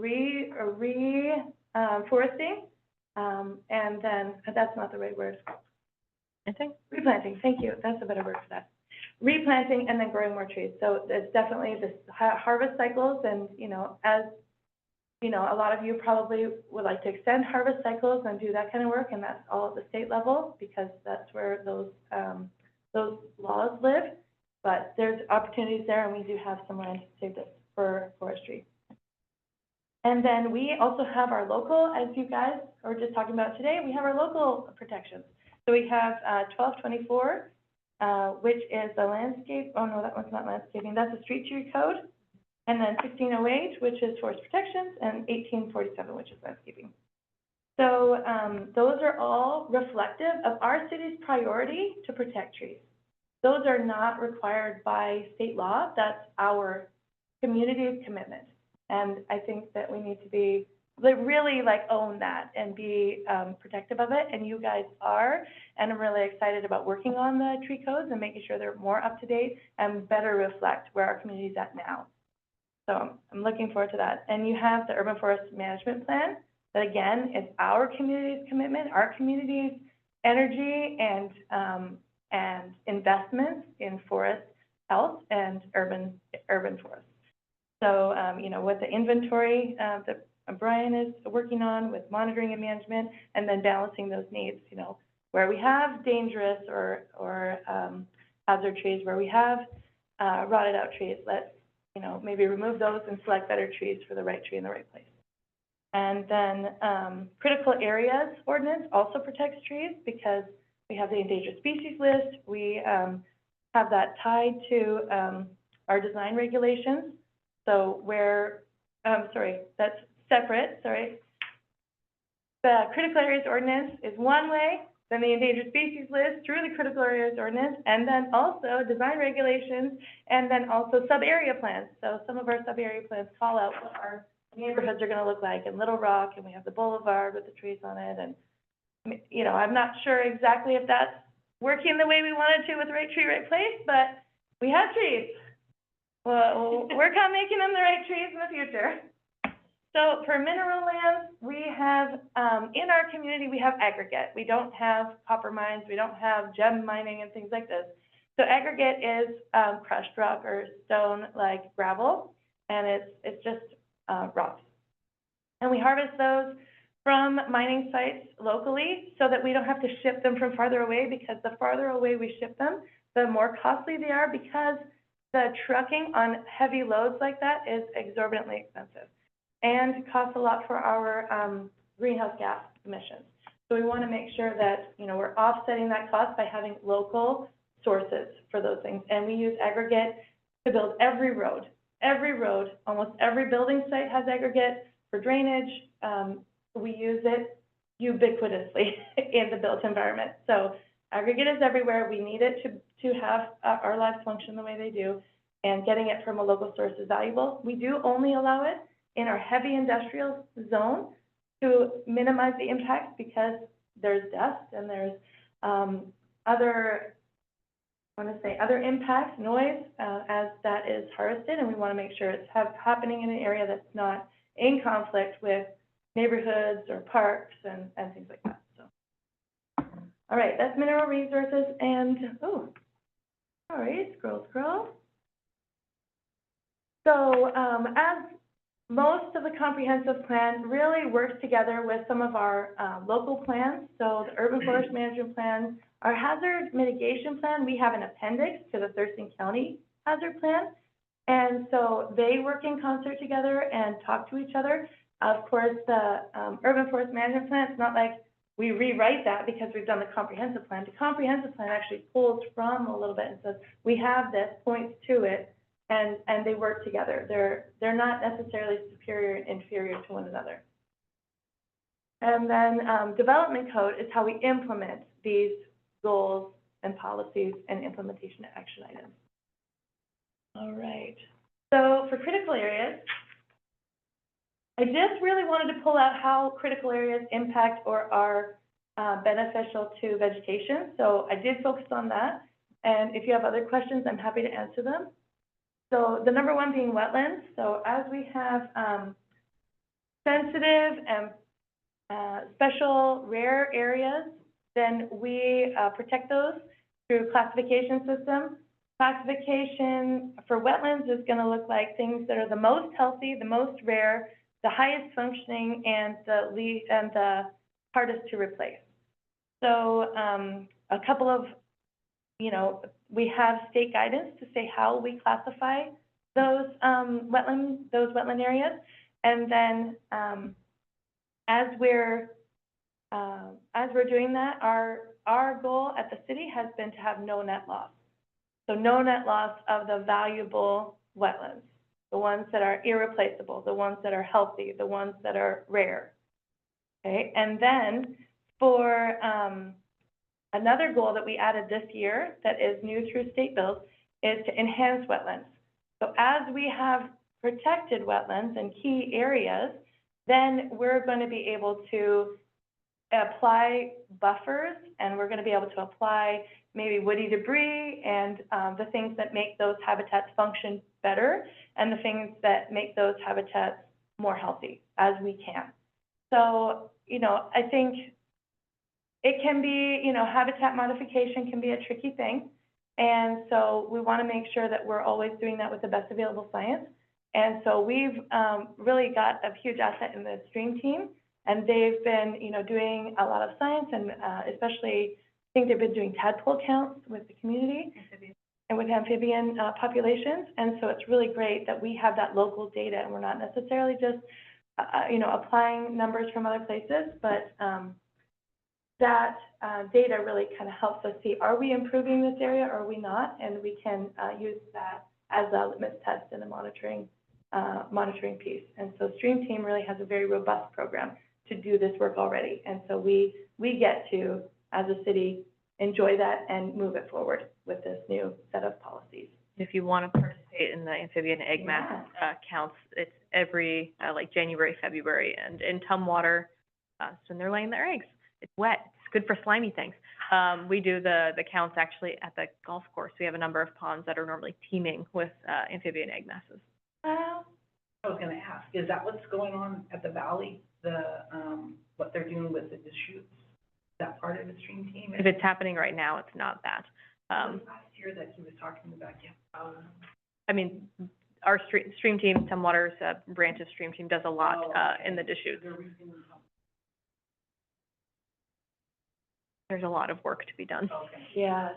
Speaker 4: foresting, and then, that's not the right word. Replanting, thank you, that's a better word for that. Replanting and then growing more trees. So it's definitely this harvest cycles, and, you know, as you know, a lot of you probably would like to extend harvest cycles and do that kind of work, and that's all at the state level because that's where those laws live. But there's opportunities there, and we do have some land saved up for forestry. And then we also have our local, as you guys were just talking about today, we have our local protections. So we have 1224, which is the landscape, oh no, that one's not landscaping, that's the street tree code. And then 1608, which is forest protections, and 1847, which is landscaping. So those are all reflective of our city's priority to protect trees. Those are not required by state law. That's our community's commitment. And I think that we need to be, really own that and be protective of it. And you guys are. And I'm really excited about working on the tree codes and making sure they're more up to date and better reflect where our community's at now. So I'm looking forward to that. And you have the Urban Forest Management Plan that, again, is our community's commitment, our community's energy and investments in forest health and urban forests. So, you know, with the inventory that Brian is working on with monitoring and management, and then balancing those needs, you know, where we have dangerous or hazard trees, where we have rotted out trees, let's, you know, maybe remove those and select better trees for the right tree in the right place. And then critical areas ordinance also protects trees because we have the endangered species list. We have that tied to our design regulations. So where, that's separate, The critical areas ordinance is one way, then the endangered species list through the critical areas ordinance, and then also design regulations, and then also sub-area plans. So some of our sub-area plans call out what our neighborhoods are gonna look like in Little Rock, and we have the boulevard with the trees on it, and, you know, I'm not sure exactly if that's working the way we wanted to with right tree, right place, but we have trees. Well, work on making them the right trees in the future. So for mineral lands, we have, in our community, we have aggregate. We don't have copper mines, we don't have gem mining and things like this. So aggregate is crushed rock or stone like gravel, and it's just rocks. And we harvest those from mining sites locally so that we don't have to ship them from farther away, because the farther away we ship them, the more costly they are, because the trucking on heavy loads like that is exorbitantly expensive and costs a lot for our greenhouse gas emissions. So we want to make sure that, you know, we're offsetting that cost by having local sources for those things. And we use aggregate to build every road, almost every building site has aggregate for drainage. We use it ubiquitously in the built environment. So aggregate is everywhere. We need it to have our lives function the way they do, and getting it from a local source is valuable. We do only allow it in our heavy industrial zone to minimize the impacts, because there's dust and there's other impacts, noise, as that is harvested, and we want to make sure it's happening in an area that's not in conflict with neighborhoods or parks and things like that. So, all right, that's mineral resources, and sorry, scroll. So as most of the comprehensive plan really works together with some of our, local plans. So the urban forest management plan, our hazard mitigation plan, we have an appendix to the Thurston County hazard plan. And so they work in concert together and talk to each other. Of course, the, urban forest management plan, it's not like we rewrite that because we've done the comprehensive plan. The comprehensive plan actually pulls from a little bit and says, we have this, points to it, and they work together. They're not necessarily superior and inferior to one another. And then, development code is how we implement these goals and policies and implementation action items. All right. So for critical areas, I just really wanted to pull out how critical areas impact or are beneficial to vegetation. So I did focus on that. And if you have other questions, I'm happy to answer them. So the number one being wetlands. So as we have sensitive and special rare areas, then we protect those through classification system. Classification for wetlands is going to look like things that are the most healthy, the most rare, the highest functioning, and the hardest to replace. So a couple of, we have state guidance to say how we classify those wetland areas, and then as we're doing that, our goal at the city has been to have no net loss. So no net loss of the valuable wetlands, the ones that are irreplaceable, the ones that are healthy, the ones that are rare. Okay, and then for another goal that we added this year that is new through state bills is to enhance wetlands. So as we have protected wetlands in key areas, then we're going to be able to apply buffers, and we're going to be able to apply maybe woody debris and the things that make those habitats function better, and the things that make those habitats more healthy as we can. So, I think it can be, habitat modification can be a tricky thing. And so we want to make sure that we're always doing that with the best available science. And so we've really got a huge asset in the STREAM team, and they've been, doing a lot of science, and especially, I think they've been doing tadpole counts with the community and with amphibian populations. And so it's really great that we have that local data, and we're not necessarily just, applying numbers from other places, but that data really kind of helps us see, are we improving this area or are we not? And we can use that as a litmus test in the monitoring piece. And so STREAM team really has a very robust program to do this work already. And so we get to, as a city, enjoy that and move it forward with this new set of policies.
Speaker 5: If you want to participate in the amphibian egg mass counts, it's every January, February, and in Tumwater, when they're laying their eggs. It's wet. It's good for slimy things. We do the counts actually at the golf course. We have a number of ponds that are normally teeming with amphibian egg masses.
Speaker 2: I was going to ask, is that what's going on at the Valley? What they're doing with the shoots? Is that part of the STREAM team?
Speaker 5: If it's happening right now, it's not that.
Speaker 2: Last year that he was talking about,
Speaker 5: Our STREAM team, Tumwater's branch of STREAM team, does a lot in the Deschutes. There's a lot of work to be done.
Speaker 2: Okay.
Speaker 4: Yes,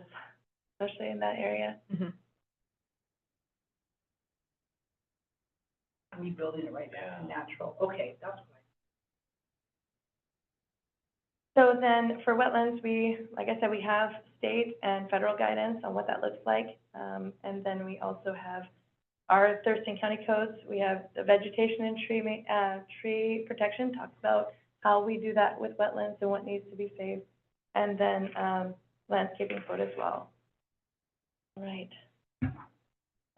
Speaker 4: especially in that area.
Speaker 5: Mm-hmm.
Speaker 2: Rebuilding it right now, natural. Okay, that's right.
Speaker 4: So then for wetlands, like I said, we have state and federal guidance on what that looks like. And then we also have our Thurston County codes. We have the vegetation and tree protection, talks about how we do that with wetlands and what needs to be saved. And then landscaping code as well. All right.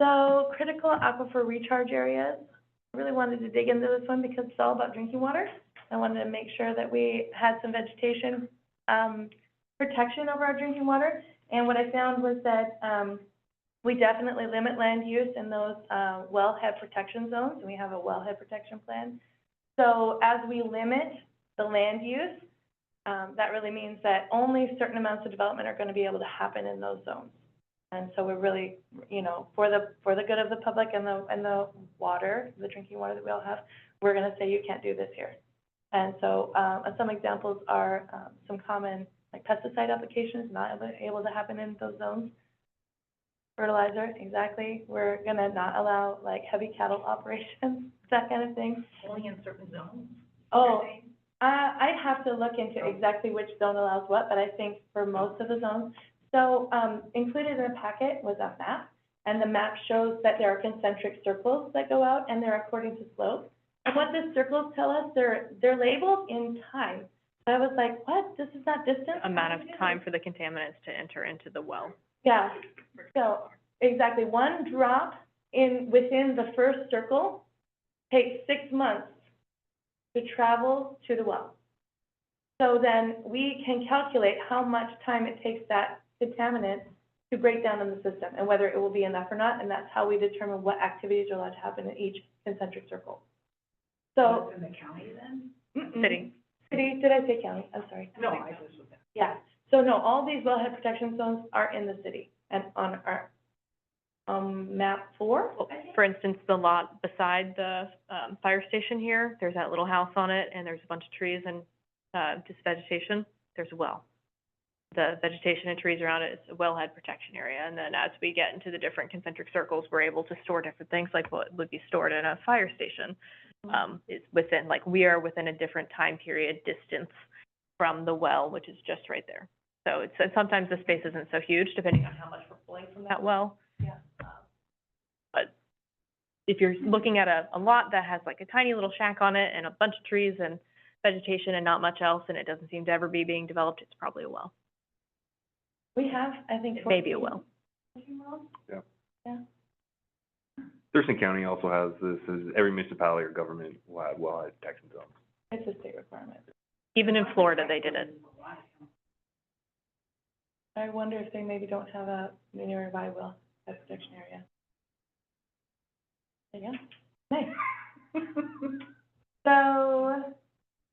Speaker 4: So critical aquifer recharge areas. I really wanted to dig into this one because it's all about drinking water. I wanted to make sure that we had some vegetation protection over our drinking water. And what I found was that we definitely limit land use in those wellhead protection zones, and we have a wellhead protection plan. So as we limit the land use, that really means that only certain amounts of development are going to be able to happen in those zones. And so we're really, you know, for the good of the public and the water, the drinking water that we all have, we're gonna say you can't do this here. And so, some examples are, some common, like pesticide applications, not able to happen in those zones. Fertilizer, exactly. We're gonna not allow like heavy cattle operations, that kind of thing.
Speaker 2: Only in certain zones?
Speaker 4: Oh, I'd have to look into exactly which zone allows what, but I think for most of the zones. So, included in the packet was a map, and the map shows that there are concentric circles that go out, and they're according to slope. And what the circles tell us, they're labeled in time. So I was like, what? This is not distance?
Speaker 5: Amount of time for the contaminants to enter into the well.
Speaker 4: Yeah, so, exactly, one drop within the first circle takes 6 months to travel to the well. So then we can calculate how much time it takes that contaminant to break down in the system and whether it will be enough or not, and that's how we determine what activities are allowed to happen in each concentric circle. So.
Speaker 2: In the county then?
Speaker 4: City, did I say county? I'm sorry.
Speaker 2: No, I just was.
Speaker 4: Yeah, so no, all these wellhead protection zones are in the city and on our, map 4.
Speaker 5: For instance, the lot beside the, fire station here, there's that little house on it, and there's a bunch of trees and, just vegetation. There's a well. The vegetation and trees around it is a wellhead protection area, and then as we get into the different concentric circles, we're able to store different things, like what would be stored in a fire station. Is within, like, we are within a different time period distance from the well, which is just right there. So it's, and sometimes the space isn't so huge, depending on how much we're pulling from that well.
Speaker 4: Yeah.
Speaker 5: But if you're looking at a lot that has like a tiny little shack on it and a bunch of trees and vegetation and not much else, and it doesn't seem to ever be being developed, it's probably a well.
Speaker 4: We have, I think.
Speaker 5: It may be a well.
Speaker 4: 14 wells?
Speaker 7: Yeah.
Speaker 4: Yeah.
Speaker 7: Thurston County also has this, is every municipality or government will have wellhead protection zones.
Speaker 4: It's a state requirement.
Speaker 5: Even in Florida, they did it.
Speaker 4: I wonder if they maybe don't have a nearby well, that protection area. There you go. Nice. So,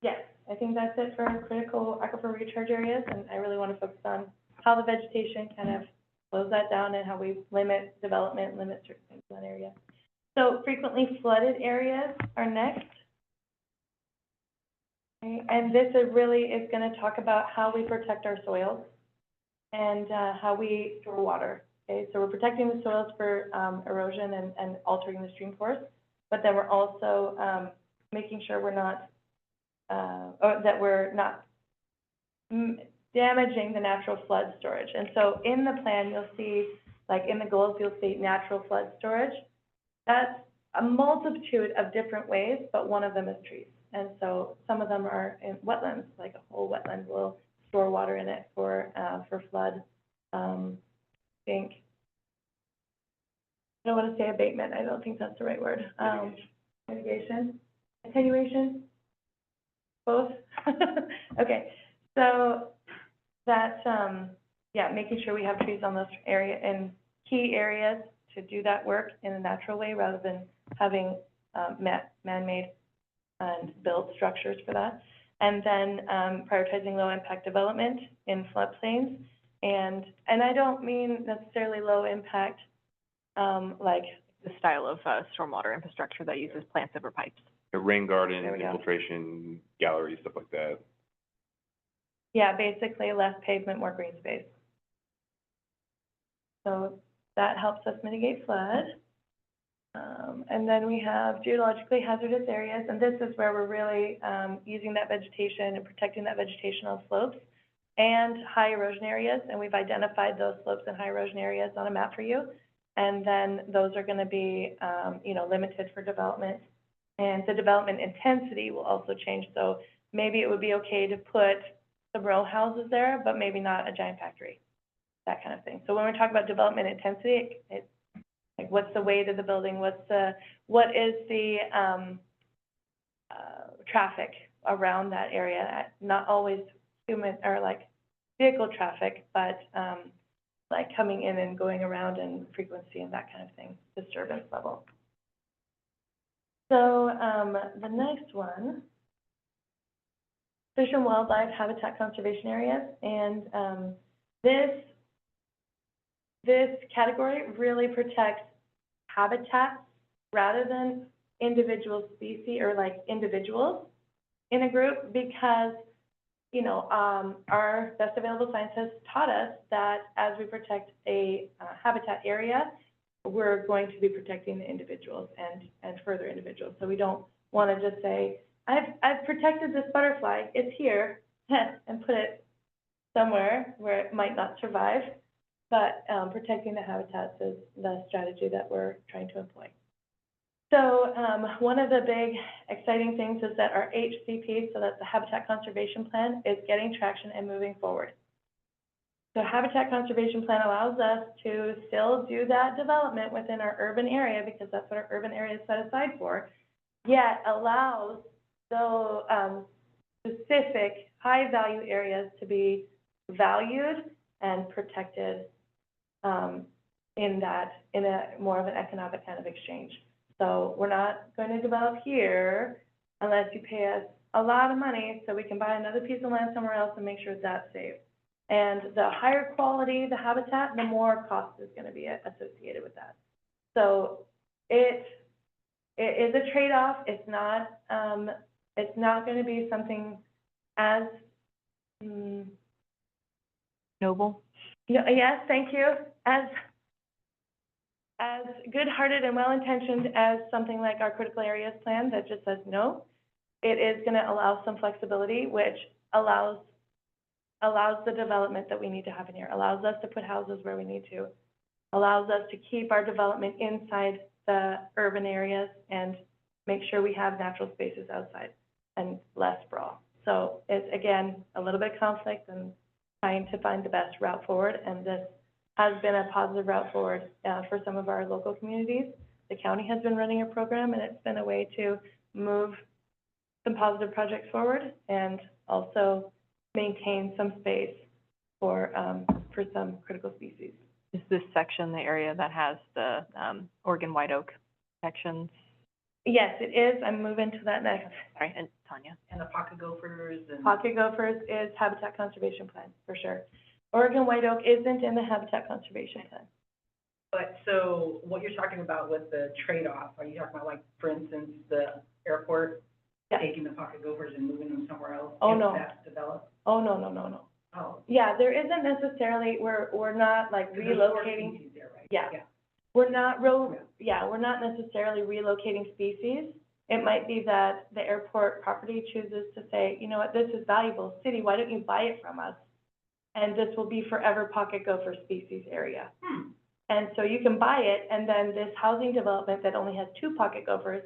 Speaker 4: yes, I think that's it for critical aquifer recharge areas, and I really want to focus on how the vegetation kind of slows that down and how we limit development, limit certain things in that area. So frequently flooded areas are next. Okay, and this really is going to talk about how we protect our soils and how we store water. Okay, so we're protecting the soils for erosion and altering the stream course, but then we're also making sure we're not, or that we're not damaging the natural flood storage. And so in the plan, you'll see, like in the goals, you'll see natural flood storage. That's a multitude of different ways, but one of them is trees. And so some of them are in wetlands, like a whole wetland will store water in it for flood. I don't want to say abatement, I don't think that's the right word. Mitigation, attenuation, both? Okay, so that's, yeah, making sure we have trees on those area, in key areas to do that work in a natural way rather than having, man-made and built structures for that. And then, prioritizing low-impact development in floodplains. And I don't mean necessarily low impact, like,
Speaker 5: The style of, stormwater infrastructure that uses plants over pipes.
Speaker 7: A rain garden,
Speaker 4: There we go.
Speaker 7: infiltration, galleries, stuff like that.
Speaker 4: yeah, basically less pavement, more green space. So that helps us mitigate flood. And then we have geologically hazardous areas, and this is where we're really, using that vegetation and protecting that vegetation on slopes and high erosion areas, and we've identified those slopes and high erosion areas on a map for you. And then those are gonna be, you know, limited for development. And the development intensity will also change, so maybe it would be okay to put some row houses there, but maybe not a giant factory, that kind of thing. So when we talk about development intensity, it like, what's the weight of the building, what is the, traffic around that area? Not always human, or like vehicle traffic, but, like coming in and going around and frequency and that kind of thing, disturbance level. So, the next one, fish and wildlife habitat conservation areas, and, this category really protects habitats rather than individual species or like individuals in a group because, you know, our best available science has taught us that as we protect a habitat area, we're going to be protecting the individuals and further individuals. So we don't want to just say, I've protected this butterfly, it's here, and put it somewhere where it might not survive. But protecting the habitats is the strategy that we're trying to employ. So one of the big exciting things is that our HCP, so that's the Habitat Conservation Plan, is getting traction and moving forward. So Habitat Conservation Plan allows us to still do that development within our urban area because that's what our urban area is set aside for, yet allows those specific high-value areas to be valued and protected in a more of an economic kind of exchange. So we're not going to develop here unless you pay us a lot of money so we can buy another piece of land somewhere else and make sure that's safe. And the higher quality the habitat, the more cost is going to be associated with that. So it is a trade-off. It's not going to be something as
Speaker 5: Noble.
Speaker 4: yes, thank you. As good-hearted and well-intentioned as something like our critical areas plan that just says no, it is going to allow some flexibility, which allows the development that we need to have in here, allows us to put houses where we need to, allows us to keep our development inside the urban areas and make sure we have natural spaces outside and less sprawl. So it's, again, a little bit of conflict and trying to find the best route forward, and this has been a positive route forward for some of our local communities. The county has been running a program, and it's been a way to move some positive projects forward and also maintain some space for some critical species.
Speaker 5: Is this section the area that has the Oregon white oak sections?
Speaker 4: Yes, it is. I'm moving to that next.
Speaker 5: Sorry, and Tanya.
Speaker 2: And the pocket gophers and.
Speaker 4: Pocket gophers is Habitat Conservation Plan, for sure. Oregon white oak isn't in the Habitat Conservation Plan.
Speaker 2: But so what you're talking about with the trade-off, are you talking about like, for instance, the airport?
Speaker 4: Yeah.
Speaker 2: Taking the pocket gophers and moving them somewhere else?
Speaker 4: Oh,
Speaker 2: if
Speaker 4: no.
Speaker 2: that's developed?
Speaker 4: Oh, no.
Speaker 2: Oh.
Speaker 4: Yeah, there isn't necessarily, we're not like
Speaker 2: There's 4
Speaker 4: relocating.
Speaker 2: species there, right?
Speaker 4: Yeah. We're not we're not necessarily relocating species. It might be that the airport property chooses to say, you know what, this is valuable, city, why don't you buy it from us? And this will be forever pocket gopher species area. And so you can buy it, and then this housing development that only has 2 pocket gophers,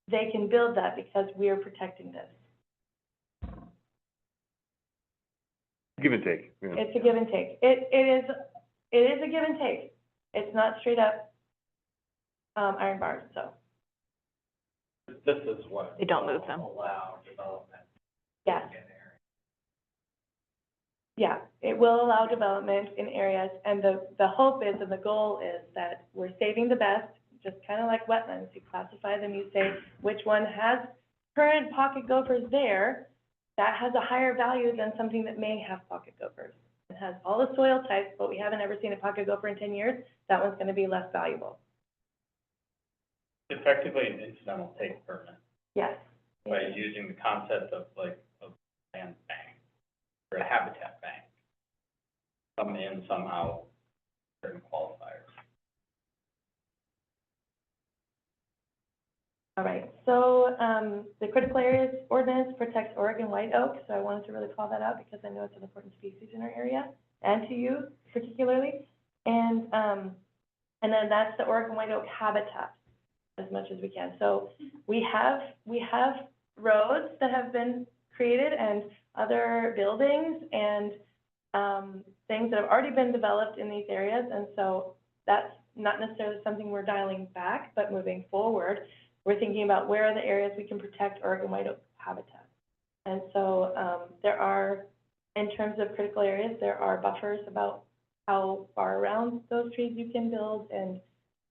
Speaker 4: they can build that because we are protecting this.
Speaker 7: Give and take, yeah.
Speaker 4: It's a give and take. It is a give and take. It's not straight up iron bars, so,
Speaker 1: This is what.
Speaker 5: They don't move them.
Speaker 1: will Allow development.
Speaker 4: yes.
Speaker 1: in areas.
Speaker 4: Yeah, it will allow development in areas, and the hope is, and the goal is that we're saving the best, just kind of like wetlands. You classify them, you say which one has current pocket gophers there, that has a higher value than something that may have pocket gophers. It has all the soil types, but we haven't ever seen a pocket gopher in 10 years, that one's gonna be less valuable.
Speaker 8: Effectively an incidental take permit,
Speaker 4: Yes.
Speaker 8: by using the concept of like a land bank or a habitat bank. Some in, some out, certain qualifiers.
Speaker 4: All right, so, the critical areas ordinance protects Oregon white oak, so I wanted to really call that out because I know it's an important species in our area, and to you particularly. And then that's the Oregon white oak habitat, as much as we can. So we have roads that have been created and other buildings and, things that have already been developed in these areas, and so that's not necessarily something we're dialing back, but moving forward, we're thinking about where are the areas we can protect Oregon white oak habitat. And so, there are, in terms of critical areas, there are buffers about how far around those trees you can build and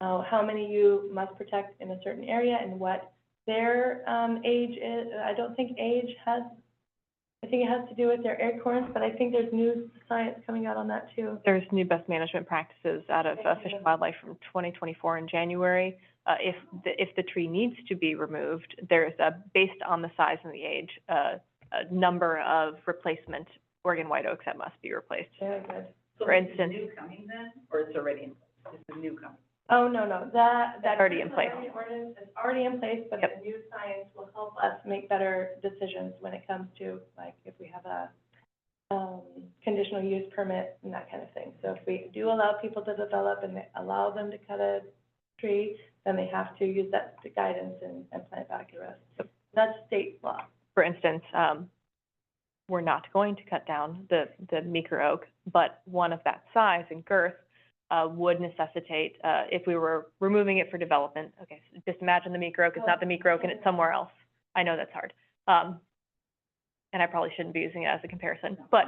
Speaker 4: how many you must protect in a certain area and what their age is. I don't think age has I think it has to do with their acorns, but I think there's new science coming out on that too.
Speaker 5: There's new best management practices out of Fish and Wildlife from 2024 in January. If the tree needs to be removed, there's based on the size and the age, a number of replacement Oregon white oaks that must be replaced.
Speaker 4: Very good.
Speaker 2: So
Speaker 5: For
Speaker 2: this is
Speaker 5: instance-
Speaker 2: new coming then, or it's already in place? This is new coming?
Speaker 4: Oh, no, that's
Speaker 5: Already in place.
Speaker 4: Ordinance is already in place, but the new science will help us make better decisions when it comes to, like, if we have a, conditional use permit and that kind of thing. So if we do allow people to develop and allow them to cut a tree, then they have to use that guidance and plant back the rest. That's state law.
Speaker 5: For instance, we're not going to cut down the meeker oak, but one of that size and girth would necessitate, if we were removing it for development, okay, so just imagine the meeker oak is not the meeker oak and it's somewhere else. I know that's hard. And I probably shouldn't be using it as a comparison, but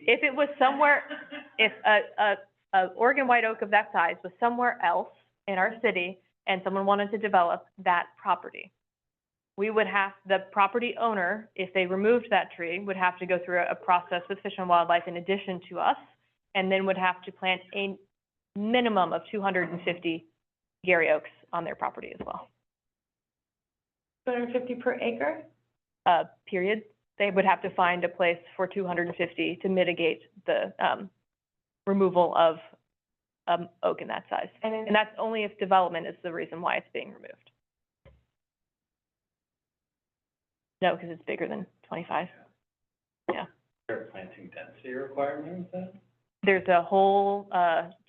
Speaker 5: if it was somewhere, if a Oregon white oak of that size was somewhere else in our city and someone wanted to develop that property, we would have, the property owner, if they removed that tree, would have to go through a process with Fish and Wildlife in addition to us, and then would have to plant a minimum of 250 Gary oaks on their property as well.
Speaker 4: 250 per acre?
Speaker 5: Period. They would have to find a place for 250 to mitigate the, removal of, oak in that size. And that's only if development is the reason why it's being removed. No, because it's bigger than 25. Yeah.
Speaker 8: There are planting density requirements then?
Speaker 5: There's a whole,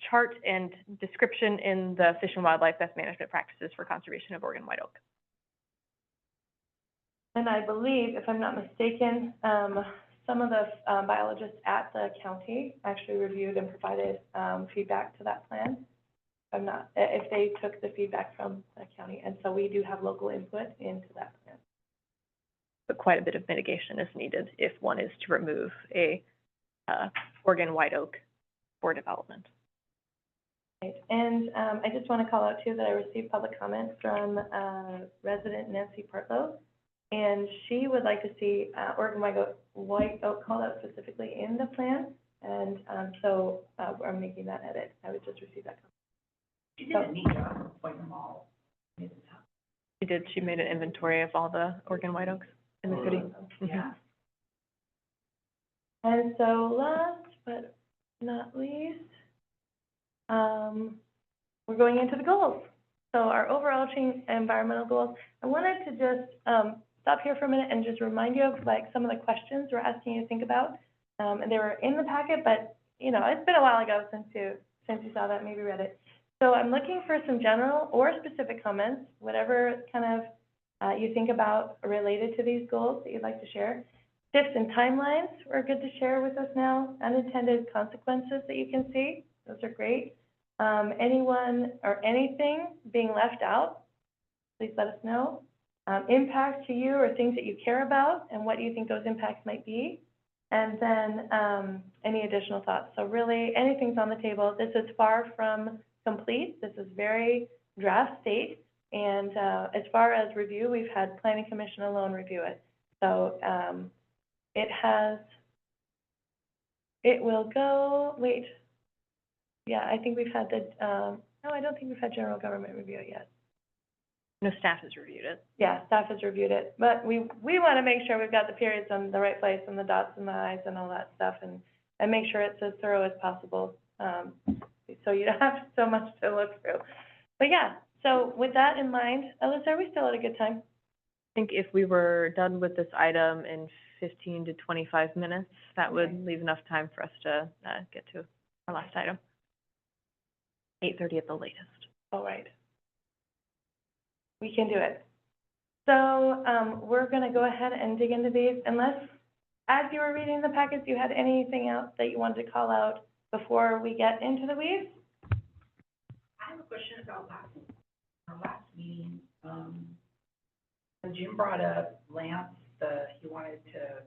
Speaker 5: chart and description in the Fish and Wildlife Best Management Practices for Conservation of Oregon White Oak.
Speaker 4: And I believe, if I'm not mistaken, some of the biologists at the county actually reviewed and provided feedback to that plan. I'm not, if they took the feedback from the county, and so we do have local input into that plan.
Speaker 5: But quite a bit of mitigation is needed if one is to remove a, Oregon white oak for development.
Speaker 4: Right. And I just want to call out too that I received public comment from resident Nancy Partlow, and she would like to see Oregon white oak called out specifically in the plan, and so I'm making that edit. I would just receive that comment.
Speaker 2: She did a neat job of pointing them all.
Speaker 5: She did, she made an inventory of all the Oregon white oaks in the city.
Speaker 2: Yeah.
Speaker 4: And so last but not least, we're going into the goals. So our overarching environmental goals. I wanted to just stop here for a minute and just remind you of like some of the questions we're asking you to think about. And they were in the packet, but you know, it's been a while ago since you saw that, maybe read it. So I'm looking for some general or specific comments, whatever kind of you think about related to these goals that you'd like to share. Tips and timelines are good to share with us now. Unintended consequences that you can see, those are great. Anyone or anything being left out, please let us know. Impact to you or things that you care about and what you think those impacts might be. And then any additional thoughts. So really, anything's on the table. This is far from complete. This is very draft state. And as far as review, we've had Planning Commission alone review it. So it will go, wait. Yeah, I think we've had the, no, I don't think we've had general government review it yet.
Speaker 5: No, staff has reviewed it.
Speaker 4: Yeah, staff has reviewed it, but we want to make sure we've got the periods in the right place and the dots and the i's and all that stuff, and make sure it's as thorough as possible, so you don't have so much to look through. But yeah, so with that in mind, Alyssa, are we still at a good time?
Speaker 5: I think if we were done with this item in 15 to 25 minutes, that would leave enough time for us to get to our last item. 8:30 at the latest.
Speaker 4: All right. We can do it. So we're going to go ahead and dig into these, unless, as you were reading the packets, you had anything else that you wanted to call out before we get into the weeds?
Speaker 2: I have a question about our last meeting. When Jim brought up Lance, he wanted to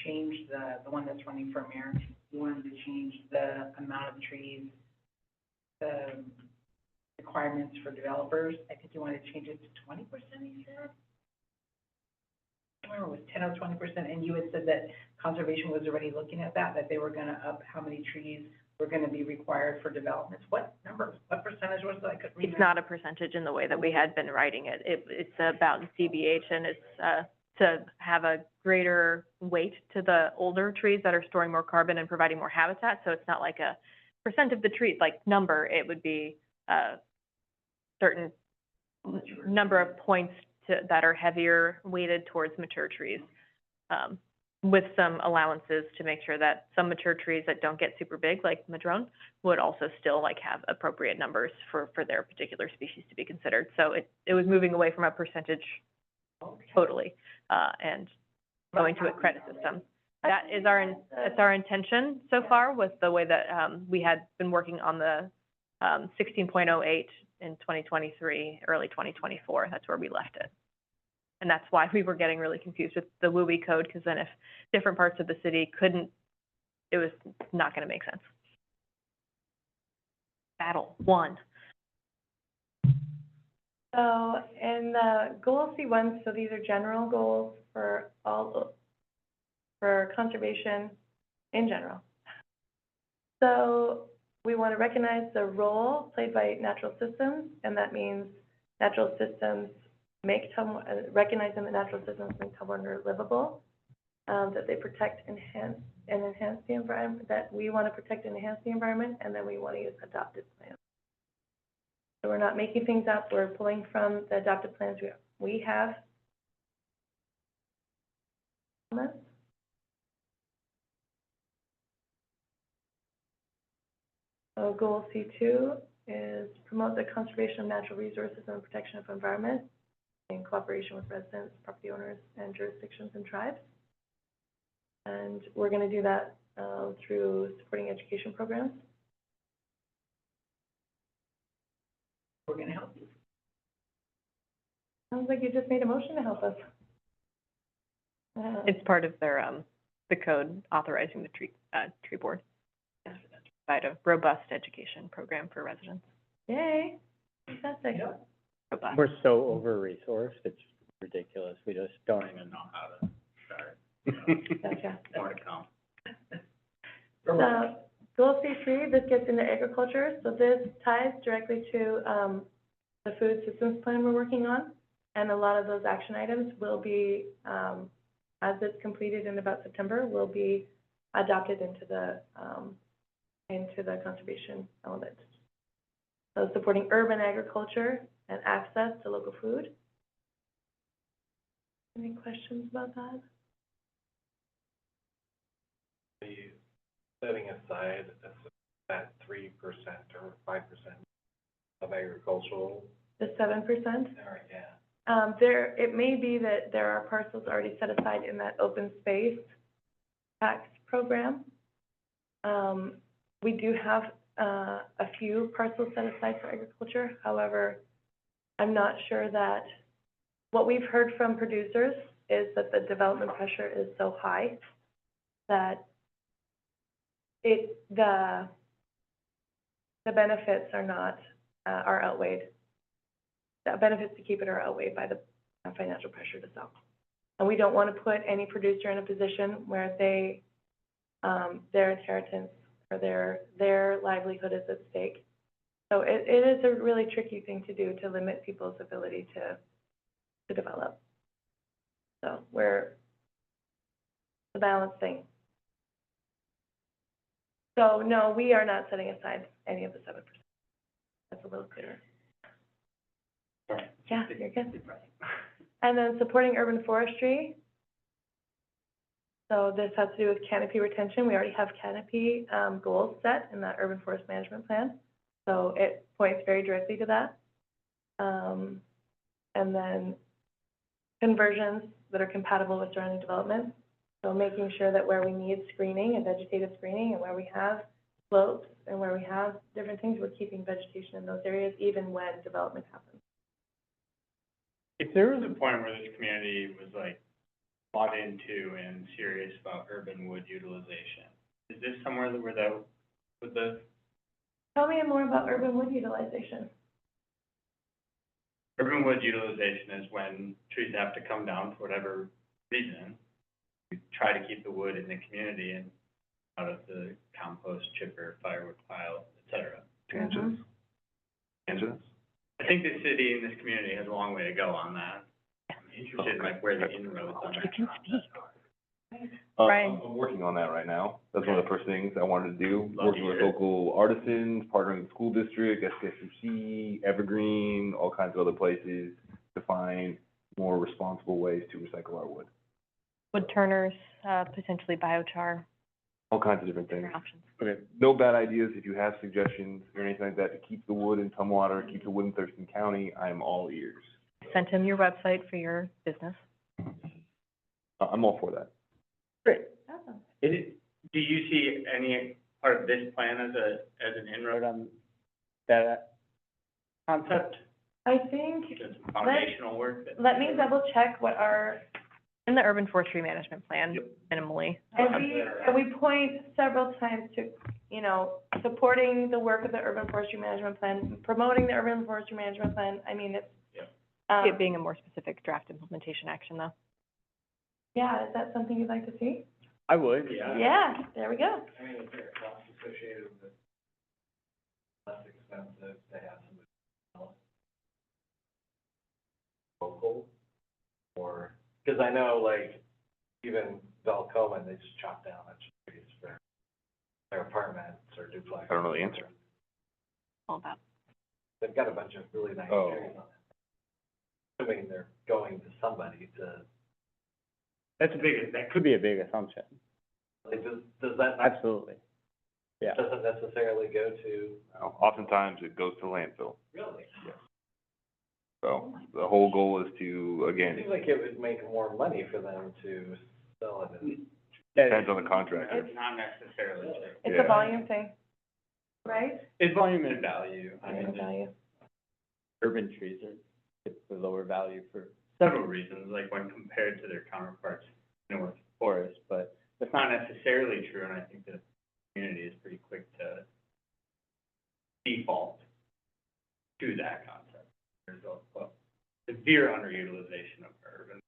Speaker 2: change the one that's running for mayor. He wanted to change the amount of trees, the requirements for developers. I think he wanted to change it to 20%, he said. remember, it was 10 or 20%, and you had said that conservation was already looking at that they were gonna up how many trees were gonna be required for developments. What number, what percentage was that? I couldn't remember.
Speaker 5: It's not a percentage in the way that we had been writing it. It's about CBH, and it's, to have a greater weight to the older trees that are storing more carbon and providing more habitat, so it's not like a percent of the trees, like number, it would be a certain number of points that are heavier weighted towards mature trees, with some allowances to make sure that some mature trees that don't get super big, like madrone, would also still like have appropriate numbers for their particular species to be considered. So it was moving away from a percentage totally, and going to a credit system. That is that's our intention so far, with the way that, we had been working on the, 16.08 in 2023, early 2024, that's where we left it. And that's why we were getting really confused with the WUI code, because then if different parts of the city couldn't, it was not gonna make sense. Battle won.
Speaker 4: So in the goal C1, so these are general goals for for conservation in general. So we want to recognize the role played by natural systems, and that means natural systems recognizing that natural systems make Tumwater livable, that they protect, enhance the environment, that we want to protect and enhance the environment, and then we want to use adopted plans. So we're not making things up, we're pulling from the adopted plans we have. So goal C2 is promote the conservation of natural resources and the protection of environment in cooperation with residents, property owners, and jurisdictions and tribes. And we're going to do that through supporting education programs.
Speaker 2: We're gonna help you.
Speaker 4: Sounds like you just made a motion to help us.
Speaker 5: It's part of their, the code authorizing the tree board. Provide a robust education program for residents.
Speaker 4: Yay, fantastic.
Speaker 2: Yep.
Speaker 5: Robust.
Speaker 3: We're so over-resourced, it's ridiculous. We just don't even know.
Speaker 8: How to start,
Speaker 4: Gotcha.
Speaker 8: more to come.
Speaker 4: So, goal C3, this gets into agriculture, so this ties directly to, the food systems plan we're working on, and a lot of those action items will be, as it's completed in about September, will be adopted into the conservation element. So supporting urban agriculture and access to local food. Any questions about that?
Speaker 1: Be setting aside that 3% or 5% of agricultural,
Speaker 4: The 7%?
Speaker 1: or, yeah.
Speaker 4: It may be that there are parcels already set aside in that open space tax program. We do have, a few parcels set aside for agriculture. However, I'm not sure that, what we've heard from producers is that the development pressure is so high that the benefits are not, are outweighed. The benefits to keep it are outweighed by the financial pressure to sell. And we don't want to put any producer in a position where they, their inheritance or their livelihood is at stake. So it is a really tricky thing to do, to limit people's ability to develop. So we're the balance thing. So no, we are not setting aside any of the 7%. That's a little clearer.
Speaker 8: Sorry.
Speaker 4: Yeah, you're good. And then supporting urban forestry. So this has to do with canopy retention. We already have canopy goals set in that urban forest management plan. So it points very directly to that. And then conversions that are compatible with surrounding development. So making sure that where we need screening and vegetative screening, and where we have slopes and where we have different things, we're keeping vegetation in those areas even when development happens.
Speaker 8: If there was a point where this community was like bought into and serious about urban wood utilization, is this somewhere that we're there with this?
Speaker 4: Tell me more about urban wood utilization.
Speaker 8: Urban wood utilization is when trees have to come down for whatever reason, we try to keep the wood in the community and out of the compost, chipper, firewood pile, et cetera.
Speaker 7: Tangents? Tangents?
Speaker 8: I think the city and this community has a long way to go on that. I'm interested in like where the inroads on that.
Speaker 5: You can speak.
Speaker 7: I'm working on that right now. That's one of the first things I wanted to do,
Speaker 8: Love to
Speaker 7: working with
Speaker 8: hear it.
Speaker 7: local artisans, partnering with the school district, SKSUC, Evergreen, all kinds of other places to find more responsible ways to recycle our wood.
Speaker 5: Wood turners, potentially biochar,
Speaker 7: All kinds of different things.
Speaker 5: different options.
Speaker 7: Okay, no bad ideas. If you have suggestions or anything like that to keep the wood in Tumwater, keep the wood in Thurston County, I'm all ears.
Speaker 5: Sent him your website for your business.
Speaker 7: I'm all for that.
Speaker 8: Great.
Speaker 4: Awesome.
Speaker 8: Do you see any part of this plan as an inroad
Speaker 3: But, that concept,
Speaker 4: I think,
Speaker 8: to some foundational work that?
Speaker 4: let me double check what our,
Speaker 5: In the urban forestry management plan,
Speaker 7: Yep.
Speaker 5: minimally.
Speaker 4: and we point several times to, you know, supporting the work of the urban forestry management plan, promoting the urban forestry management plan. I mean, it's,
Speaker 8: Yep.
Speaker 5: It being a more specific draft implementation action, though.
Speaker 4: yeah, is that something you'd like to see?
Speaker 3: I would.
Speaker 4: Yeah, there we go.
Speaker 1: I mean, is there a cost associated with it? Less expensive to have somebody else local? Or, because I know like even Velcoma, they just chop down a trees for their apartments or duplex.
Speaker 7: I don't know the answer.
Speaker 5: All about.
Speaker 1: They've got a bunch of really nice
Speaker 7: Oh.
Speaker 1: trees on it. Assuming they're going to somebody to,
Speaker 3: That's a big, that could be a big assumption.
Speaker 1: like, does that not,
Speaker 3: Absolutely. Yeah.
Speaker 1: doesn't necessarily go to,
Speaker 7: Oftentimes it goes to landfill.
Speaker 1: really?
Speaker 7: So the whole goal is to,
Speaker 1: It
Speaker 7: again,
Speaker 1: seems like it would make more money for them to sell it as
Speaker 7: depends on the contractor.
Speaker 8: It's not necessarily true.
Speaker 4: It's
Speaker 7: Yeah.
Speaker 4: a volume thing, right?
Speaker 3: It's volume
Speaker 8: And
Speaker 3: and
Speaker 8: value, I mean, just
Speaker 4: Value.
Speaker 3: urban trees are typically lower value for
Speaker 8: several reasons, like when compared to their counterparts north.
Speaker 3: forests, but
Speaker 8: That's not necessarily true, and I think the community is pretty quick to default to that concept. There's a severe underutilization of urban.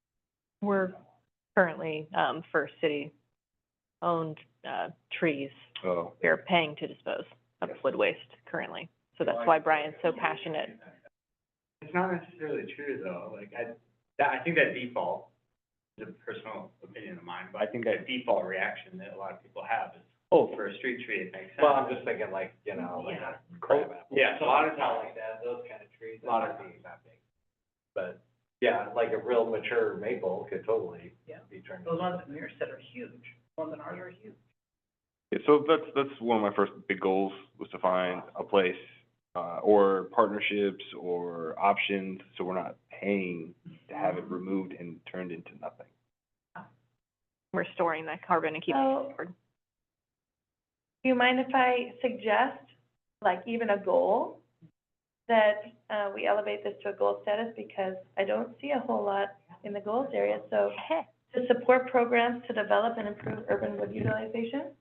Speaker 5: We're currently, for city-owned, trees,
Speaker 7: Oh,
Speaker 5: we're paying to dispose of wood waste currently. So that's why Brian's so passionate.
Speaker 8: It's not necessarily true, though, like, I think that default is a personal opinion of mine, but
Speaker 3: I think
Speaker 8: the
Speaker 3: that-
Speaker 8: default reaction that a lot of people have is,
Speaker 3: oh,
Speaker 8: for a street tree, it makes sense.
Speaker 1: Well, I'm just thinking like, you know, like a crab apple.
Speaker 8: Yeah, so a lot of
Speaker 1: Something
Speaker 8: times-
Speaker 1: like that, those kind of trees, that
Speaker 8: A lot of
Speaker 1: might be not big. But, yeah, like a real mature maple could totally
Speaker 2: Yeah.
Speaker 1: be turned.
Speaker 2: Those
Speaker 1: into
Speaker 2: ones
Speaker 1: something.
Speaker 2: in your set are huge, ones in ours are huge.
Speaker 7: yeah, so that's one of my first big goals, was to find a place, or partnerships or options, so we're not paying to have it removed and turned into nothing.
Speaker 5: We're storing that carbon and keeping it
Speaker 4: So,
Speaker 5: stored.
Speaker 4: do you mind if I suggest, like, even a goal? That, we elevate this to a goal status, because I don't see a whole lot in the goals area, so to support programs to develop and improve urban wood utilization?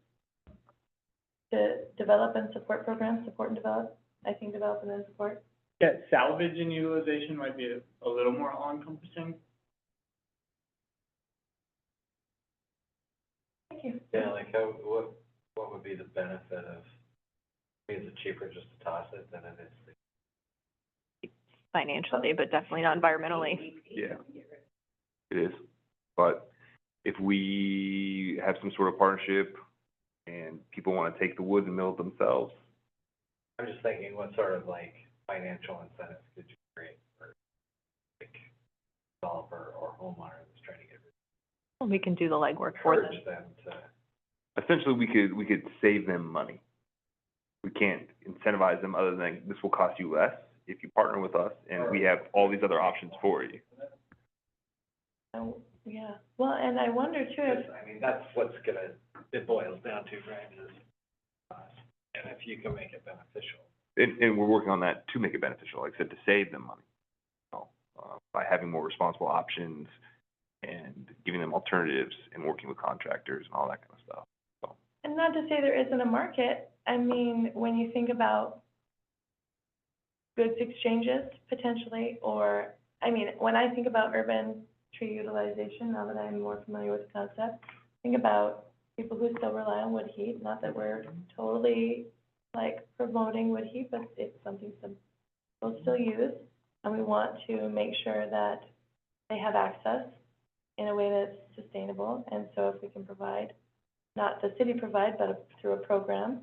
Speaker 4: To develop and support programs, support and develop, I think develop and then support.
Speaker 8: Yeah, salvage and utilization might be a little more all-encompassing.
Speaker 4: Thank you.
Speaker 1: Yeah, like how, what would be the benefit of, I mean, is it cheaper just to toss it than it is to
Speaker 5: Financially, but definitely not environmentally.
Speaker 7: Yeah, it is. But if we have some sort of partnership and people wanna take the wood and mill it themselves,
Speaker 1: I'm just thinking, what sort of like financial incentives could you create for like developer or homeowner that's trying to get
Speaker 5: We can do the legwork for them.
Speaker 1: encourage them to,
Speaker 7: essentially we could save them money. We can't incentivize them other than this will cost you less if you partner with us and we have all these other options for you.
Speaker 4: Oh, yeah, well, and I wonder too if,
Speaker 1: I mean, that's what's gonna, it boils down to, right, is cost. And if you can make it beneficial.
Speaker 7: And we're working on that to make it beneficial, like I said, to save them money. So, by having more responsible options and giving them alternatives and working with contractors and all that kind of stuff. So,
Speaker 4: and not to say there isn't a market, I mean, when you think about goods exchanges potentially, or, I mean, when I think about urban tree utilization, now that I'm more familiar with the concept. Think about people who still rely on wood heat, not that we're totally, like, promoting wood heat, but it's something some people still use. And we want to make sure that they have access in a way that's sustainable. And so if we can provide, not the city provide, but through a program.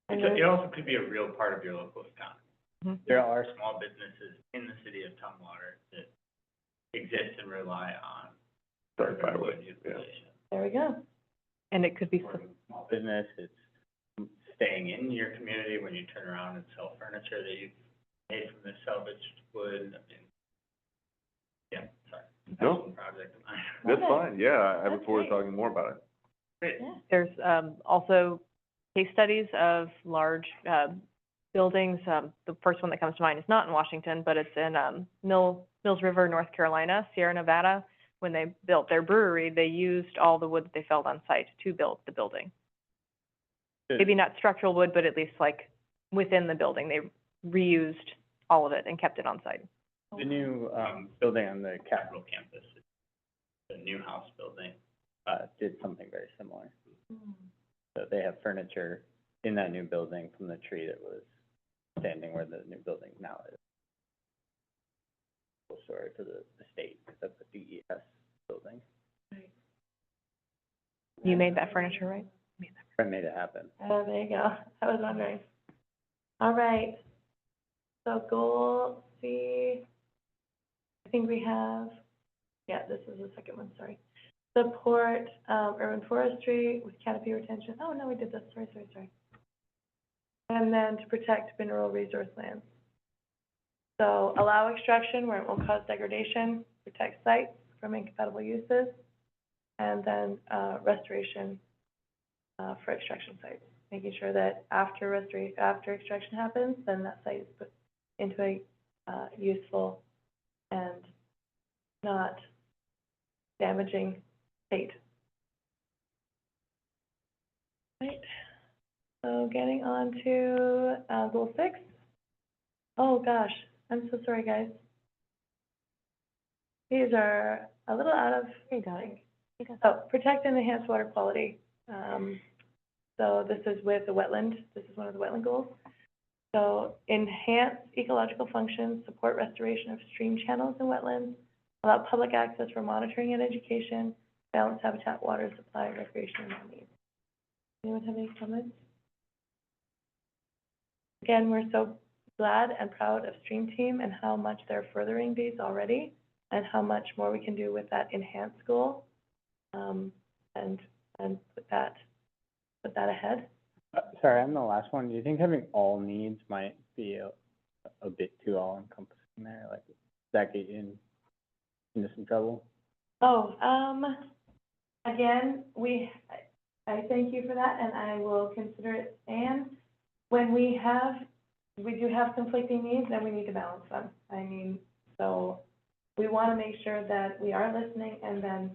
Speaker 4: And
Speaker 8: It also could be a real part of your local economy.
Speaker 3: There are
Speaker 8: Small businesses in the city of Tumwater that exist and rely on
Speaker 7: Certified
Speaker 8: urban wood
Speaker 7: wood, yeah.
Speaker 8: utilization.
Speaker 4: there we go.
Speaker 5: And it could be,
Speaker 8: Or small business,
Speaker 3: business, it's
Speaker 8: staying in your community when you turn around and sell furniture that you made from the salvaged wood. I mean, yeah, sorry.
Speaker 7: No.
Speaker 8: Passion project of mine.
Speaker 7: That's
Speaker 4: Okay.
Speaker 7: fine, yeah, I look
Speaker 4: That's
Speaker 7: forward to
Speaker 4: great.
Speaker 7: talking more about it.
Speaker 8: Great.
Speaker 4: Yeah.
Speaker 5: there's, also case studies of large, buildings. The first one that comes to mind is not in Washington, but it's in, Mills River, North Carolina, Sierra Nevada. When they built their brewery, they used all the wood that they felled on site to build the building. Maybe not structural wood, but at least like within the building, they reused all of it and kept it on site.
Speaker 3: the new, building on the Capitol,
Speaker 8: Capital Campus, the new house building.
Speaker 3: did something very similar. So they have furniture in that new building from the tree that was standing where the new building now is. Cool story for the state, because that's a DES building.
Speaker 5: You made that furniture, right?
Speaker 3: I made it happen.
Speaker 4: Oh, there you go. I was wondering. All right. So goal C, I think we have, yeah, this is the second one, sorry. Support, urban forestry with canopy retention. Oh, no, we did this. Sorry. And then to protect mineral resource lands. So allow extraction where it won't cause degradation, protect sites from incompatible uses, and then, restoration, for extraction sites, making sure that after extraction happens, then that site is put into a, useful and not damaging state. Right, so getting on to, goal 6. Oh, gosh, I'm so sorry, guys. These are a little out of sync. Oh, protect and enhance water quality. So this is with the wetland, this is one of the wetland goals. So enhance ecological functions, support restoration of stream channels and wetlands, allow public access for monitoring and education, balance habitat, water supply, recreation, and land needs. Anyone have any comments? Again, we're so glad and proud of Stream Team and how much they're furthering these already, and how much more we can do with that enhanced goal. And put that ahead.
Speaker 3: Sorry, I'm the last one. Do you think having all needs might be a bit too all-encompassing there? Like, does that get you into some trouble?
Speaker 4: Oh, again, I thank you for that, and I will consider it. And when we do have conflicting needs, then we need to balance them. I mean, so we want to make sure that we are listening, and then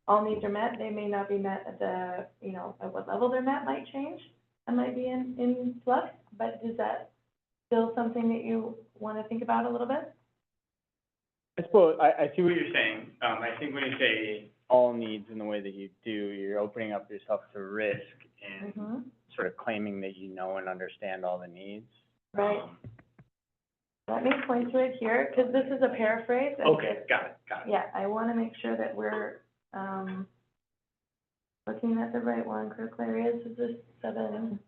Speaker 4: all needs are met. They may not be met at the, at what level they're met might change. That might be in flux, but is that still something that you want to think about a little bit?
Speaker 3: I suppose, I see
Speaker 8: See what
Speaker 3: what
Speaker 8: you're saying. I think when you say,
Speaker 3: all needs in the way that you do, you're opening up yourself to risk and
Speaker 4: Mm-hmm.
Speaker 3: sort of claiming that you know and understand all the needs.
Speaker 4: Right. Let me point to it here, because this is a paraphrase. and
Speaker 8: okay, got it.
Speaker 4: Yeah, I want to make sure that we're, looking at the right one. Critical areas is this 7.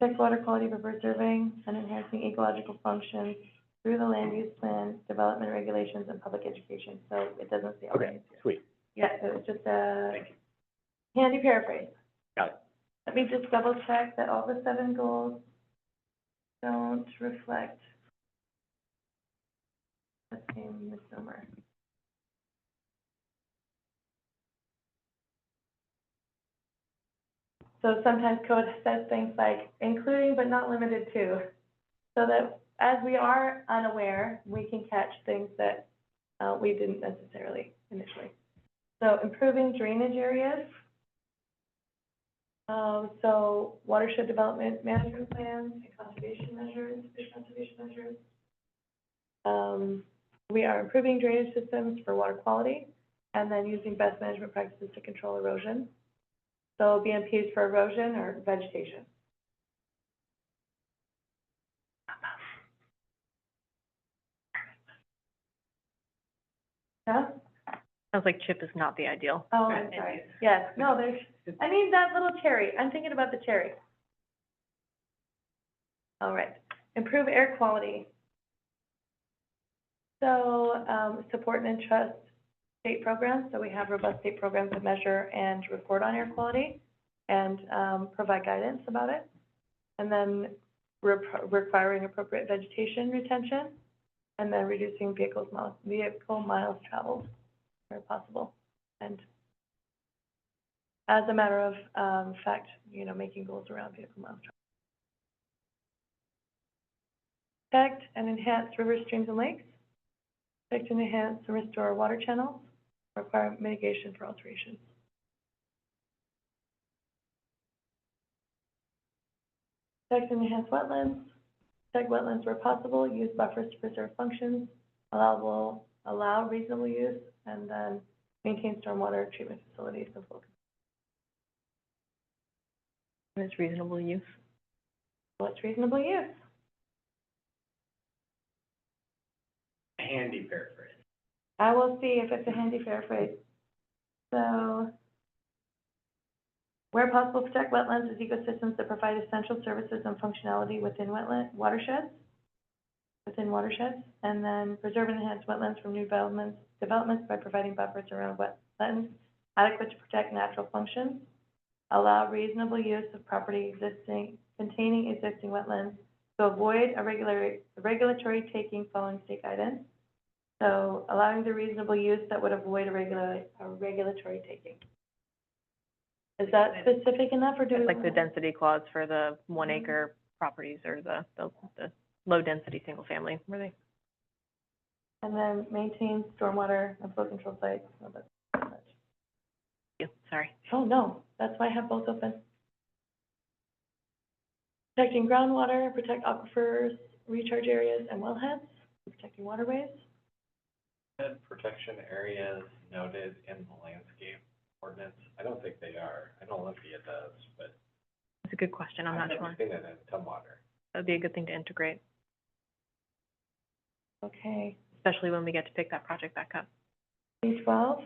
Speaker 4: Protect water quality by preserving and enhancing ecological functions through the land use plan, development regulations, and public education. So it doesn't say all
Speaker 3: Okay,
Speaker 4: needs here.
Speaker 3: sweet.
Speaker 4: Yeah, it was just a
Speaker 8: Thank you.
Speaker 4: handy paraphrase.
Speaker 3: Got it.
Speaker 4: Let me just double check that all the 7 goals don't reflect the same misnomer. So sometimes code says things like including but not limited to, so that as we are unaware, we can catch things that we didn't necessarily initially. So improving drainage areas. So watershed development management plans and conservation measures, fish conservation measures. We are improving drainage systems for water quality, and then using best management practices to control erosion. So BMPs for erosion or vegetation. Yeah?
Speaker 5: Sounds like chip is not the ideal.
Speaker 4: Oh, I'm sorry. Yes, no, there's, I need that little cherry. I'm thinking about the cherry. All right. Improve air quality. So, support and entrust state programs. So we have robust state programs that measure and report on air quality and, provide guidance about it. And then requiring appropriate vegetation retention, and then reducing vehicle miles traveled where possible. And as a matter of, fact, you know, making goals around vehicle miles traveled. Protect and enhance rivers, streams, and lakes. Protect and enhance and restore water channels. Require mitigation for alterations. Protect and enhance wetlands. Protect wetlands where possible. Use buffers to preserve functions. Allow reasonable use, and then maintain stormwater treatment facilities and flow control.
Speaker 5: It's reasonable use.
Speaker 4: What's reasonable use?
Speaker 8: Handy paraphrase.
Speaker 4: I will see if it's a handy paraphrase. So, where possible, protect wetlands as ecosystems that provide essential services and functionality within watersheds, and then preserve and enhance wetlands from new developments by providing buffers around wetlands adequate to protect natural functions. Allow reasonable use of property containing existing wetlands to avoid a regulatory taking following state guidance. So allowing the reasonable use that would avoid a regulatory taking. Is that specific enough, or do we?
Speaker 5: It's like the density clause for the 1 acre properties or the low density single family, were they?
Speaker 4: And then maintain stormwater and flow control sites. No, that's too much.
Speaker 5: Yeah, sorry.
Speaker 4: Oh, no, that's why I have both open. Protecting groundwater, protect aquifers, recharge areas, and wellheads, protecting waterways.
Speaker 1: Protection areas noted in the landscape ordinance, I don't think they are. I know Olympia does, but
Speaker 5: That's a good question, I'm not
Speaker 1: I've
Speaker 5: sure.
Speaker 1: never seen it in Tumwater.
Speaker 5: That'd be a good thing to integrate,
Speaker 4: Okay,
Speaker 5: especially when we get to pick that project back up.
Speaker 4: C12,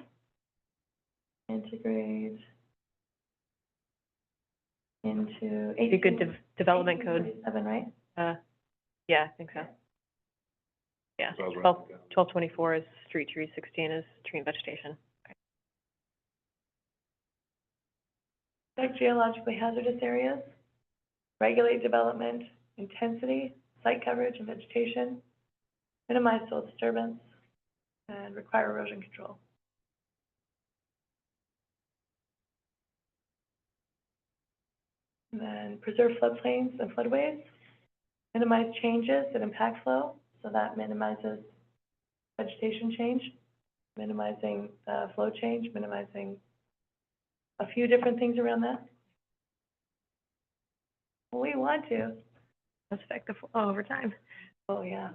Speaker 4: integrate into
Speaker 5: Be a good development code.
Speaker 4: 1847, right?
Speaker 5: Yeah, I think so. Yeah,
Speaker 7: So I was
Speaker 5: 1224 is street trees, 16 is tree and vegetation.
Speaker 4: Protect geologically hazardous areas, regulate development intensity, site coverage, and vegetation, minimize soil disturbance, and require erosion control. And then preserve floodplains and floodways, minimize changes that impact flow, so that minimizes vegetation change, minimizing flow change, minimizing a few different things around that. We want to.
Speaker 5: Affect the flow over time.
Speaker 4: Oh, yeah.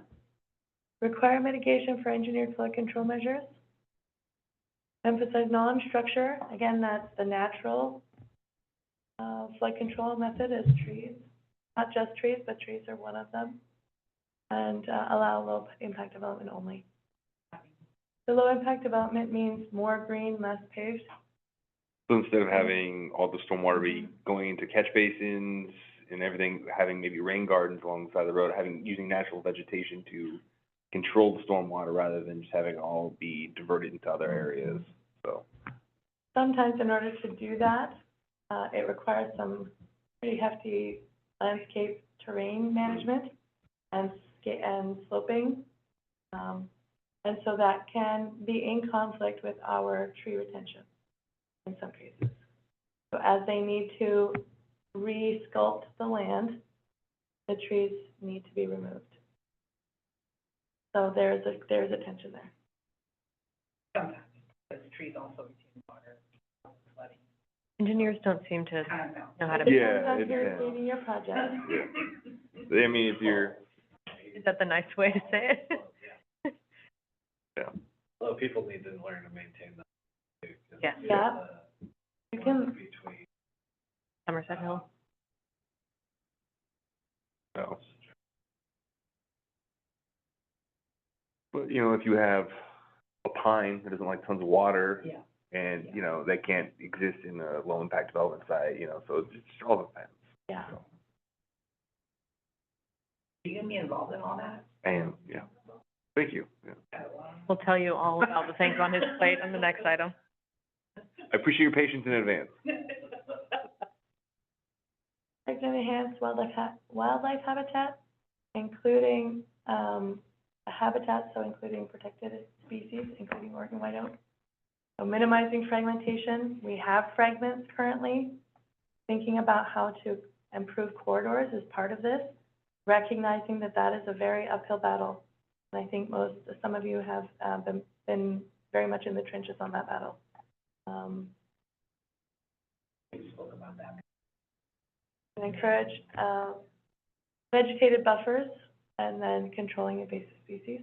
Speaker 4: Require mitigation for engineered flood control measures. Emphasize non-structure, again, that's the natural flood control method is trees. Not just trees, but trees are one of them. And allow low impact development only. The low impact development means more green, less paved.
Speaker 7: So instead of having all the stormwater be going into catch basins and everything, having maybe rain gardens alongside the road, using natural vegetation to control the stormwater rather than just having it all be diverted into other areas, so.
Speaker 4: Sometimes in order to do that, it requires some pretty hefty landscape terrain management and sloping. And so that can be in conflict with our tree retention in some cases. So as they need to re-sculpt the land, the trees need to be removed. So there's a tension there.
Speaker 2: Sometimes, because trees also retain water, flooding.
Speaker 5: Engineers don't seem to
Speaker 2: I don't know.
Speaker 5: know how to,
Speaker 4: It
Speaker 7: Yeah,
Speaker 4: depends on
Speaker 7: it
Speaker 4: who's
Speaker 7: depends.
Speaker 4: leading your project.
Speaker 7: Yeah. I mean, if you're,
Speaker 5: is that the nice way to say it?
Speaker 7: Yeah.
Speaker 1: Although people need to learn to maintain them too. 'cause
Speaker 5: Yeah.
Speaker 4: Yeah.
Speaker 1: the
Speaker 4: You
Speaker 1: ones
Speaker 4: can,
Speaker 1: between,
Speaker 5: Somerset Hill.
Speaker 7: So. But, you know, if you have a pine that doesn't like tons of water,
Speaker 2: Yeah.
Speaker 7: and, you know, they can't exist in a low-impact development site, you know, so it just all depends.
Speaker 4: yeah.
Speaker 2: Are you gonna be involved in all that?
Speaker 7: And, yeah, thank you, yeah.
Speaker 5: We'll tell you all about the things on his plate on the next item.
Speaker 7: I appreciate your patience in advance.
Speaker 4: Are going to enhance wildlife habitat, including, habitat, so including protected species, including Oregon white oak. So minimizing fragmentation, we have fragments currently. Thinking about how to improve corridors is part of this, recognizing that that is a very uphill battle. And I think some of you have, been very much in the trenches on that battle.
Speaker 2: We spoke about that.
Speaker 4: And encourage, vegetated buffers, and then controlling invasive species.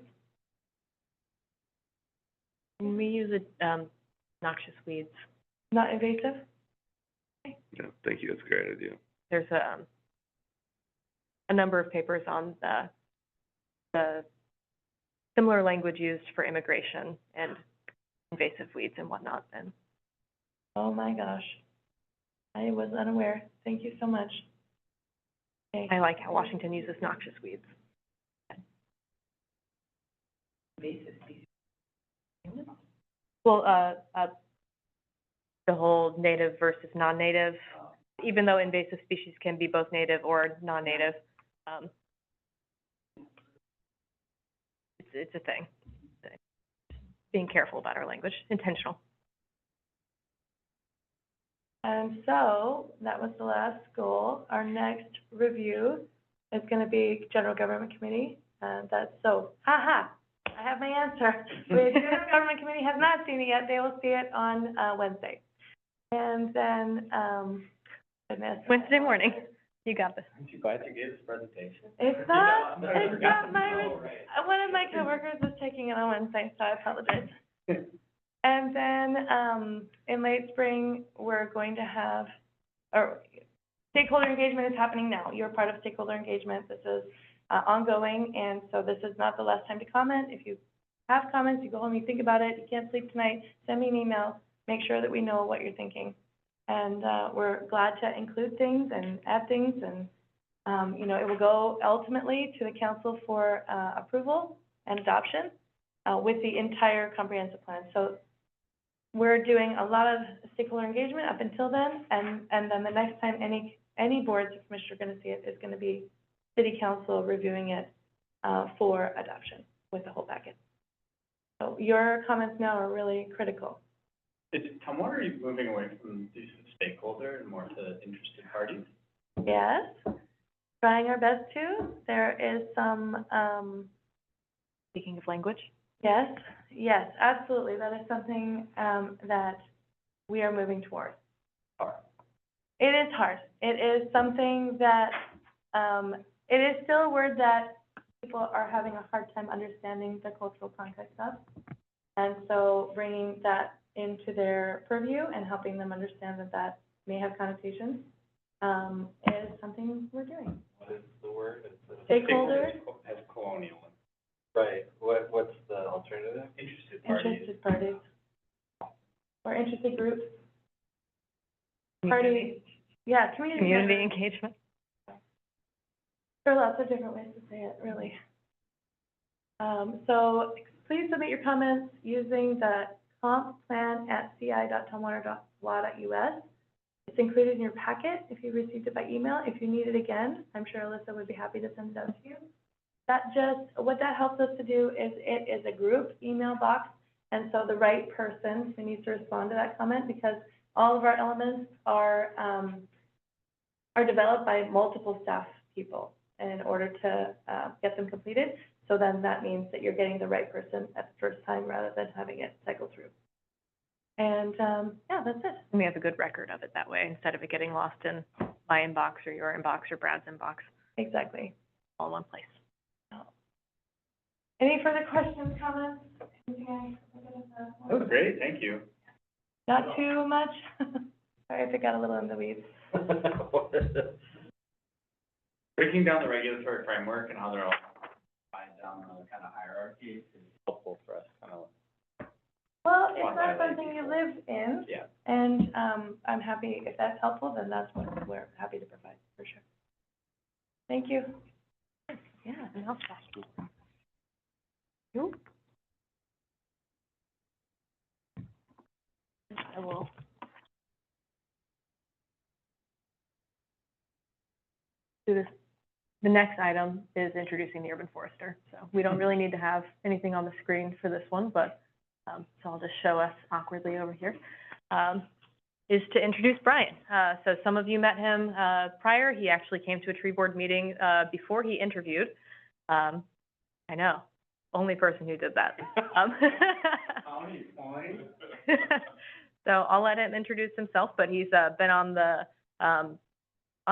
Speaker 5: And we use noxious weeds.
Speaker 4: Not invasive?
Speaker 7: Yeah, thank you, that's a great idea.
Speaker 5: There's a number of papers on the similar language used for immigration and invasive weeds and whatnot, and
Speaker 4: Oh my gosh. I was unaware. Thank you so much. Okay.
Speaker 5: I like how Washington uses noxious weeds.
Speaker 2: Invasive species.
Speaker 5: Well, the whole native versus non-native, even though invasive species can be both native or non-native, it's a thing. Being careful about our language, intentional.
Speaker 4: And so, that was the last goal. Our next review is gonna be General Government Committee, and that's, so, I have my answer. The General Government Committee has not seen it yet, they will see it on, Wednesday. And then, goodness.
Speaker 5: Wednesday morning, you got this.
Speaker 1: aren't you glad you gave this presentation?
Speaker 4: It's not one of my coworkers is taking it on Wednesday, so I apologize. And then, in late spring, we're going to have, or stakeholder engagement is happening now. You're part of stakeholder engagement. This is, ongoing, and so this is not the last time to comment. If you have comments, you go home, you think about it, you can't sleep tonight, send me an email, make sure that we know what you're thinking. And, we're glad to include things and add things, and, you know, it will go ultimately to the council for, approval and adoption, with the entire comprehensive plan. So we're doing a lot of stakeholder engagement up until then, and then the next time any boards or commissioners are gonna see it is gonna be city council reviewing it, for adoption with the whole packet. So your comments now are really critical.
Speaker 8: Tom, what are you moving away from these stakeholder and more to interested parties?
Speaker 4: Yes, trying our best to. There is some,
Speaker 5: Speaking of language.
Speaker 4: yes, absolutely. That is something, that we are moving towards. It is hard. It is something that, it is still a word that people are having a hard time understanding the cultural context of. And so bringing that into their purview and helping them understand that that may have connotations, is something we're doing.
Speaker 1: What is the word? It's a-
Speaker 4: Stakeholder,
Speaker 8: As colonial,
Speaker 1: Right, what's the alternative?
Speaker 8: interested parties.
Speaker 4: interested parties, or interested groups, parties, yeah, community.
Speaker 5: Community
Speaker 4: members.
Speaker 5: engagement.
Speaker 4: There are lots of different ways to say it, really. So please submit your comments using the compplan@ci.tumwater.wa.us. It's included in your packet if you received it by email. If you need it again, I'm sure Alyssa would be happy to send it out to you. What that helps us to do is it is a group email box, and so the right person who needs to respond to that comment, because all of our elements are developed by multiple staff people in order to, get them completed. So then that means that you're getting the right person at the first time rather than having it cycle through. And, yeah, that's it.
Speaker 5: And we have a good record of it that way, instead of it getting lost in my inbox or your inbox or Brad's inbox,
Speaker 4: Exactly.
Speaker 5: all in one place.
Speaker 4: Any further questions, comments?
Speaker 8: That was great, thank you.
Speaker 4: Not too much? Sorry if it got a little in the weeds.
Speaker 8: Breaking down the regulatory framework and how they're all tied down on the kind of hierarchy is
Speaker 3: Helpful for us, kind of.
Speaker 4: Well, it's not something you live in,
Speaker 1: Yeah.
Speaker 4: and, I'm happy, if that's helpful, then that's what we're happy to provide, for sure. Thank you.
Speaker 5: Yeah, and I'll pass you. You? I will. Do this. The next item is introducing the urban forester. So we don't really need to have anything on the screen for this one, but, so I'll just show us awkwardly over here. Is to introduce Brian. So some of you met him, prior. He actually came to a tree board meeting, before he interviewed. I know, only person who did that. So I'll let him introduce himself, but he's, been on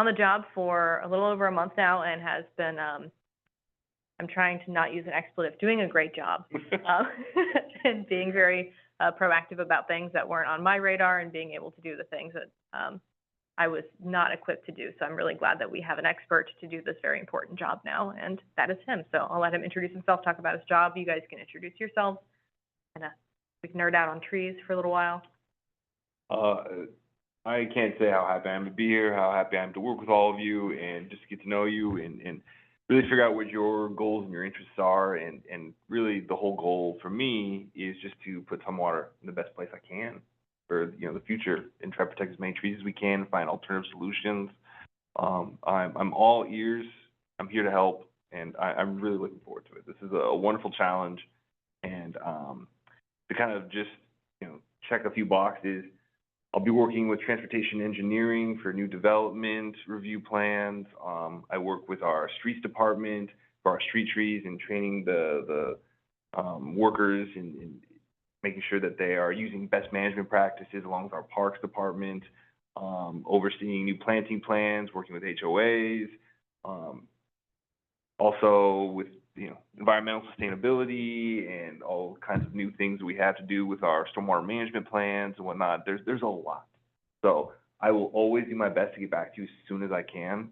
Speaker 5: the job for a little over a month now and has been, I'm trying to not use an expletive, doing a great job. And being very, proactive about things that weren't on my radar and being able to do the things that, I was not equipped to do. So I'm really glad that we have an expert to do this very important job now, and that is him. So I'll let him introduce himself, talk about his job. You guys can introduce yourselves, and, we can nerd out on trees for a little while.
Speaker 7: I can't say how happy I am to be here, how happy I am to work with all of you and just get to know you and really figure out what your goals and your interests are. And really the whole goal for me is just to put Tumwater in the best place I can for, the future, and try to protect as many trees as we can, find alternative solutions. I'm all ears. I'm here to help, and I'm really looking forward to it. This is a wonderful challenge, and to kind of just, check a few boxes. I'll be working with transportation engineering for new development, review plans. I work with our streets department for our street trees and training the workers and making sure that they are using best management practices along with our parks department, overseeing new planting plans, working with HOAs, also with, environmental sustainability and all kinds of new things we have to do with our stormwater management plans and whatnot. There's a lot. So I will always do my best to get back to you as soon as I can.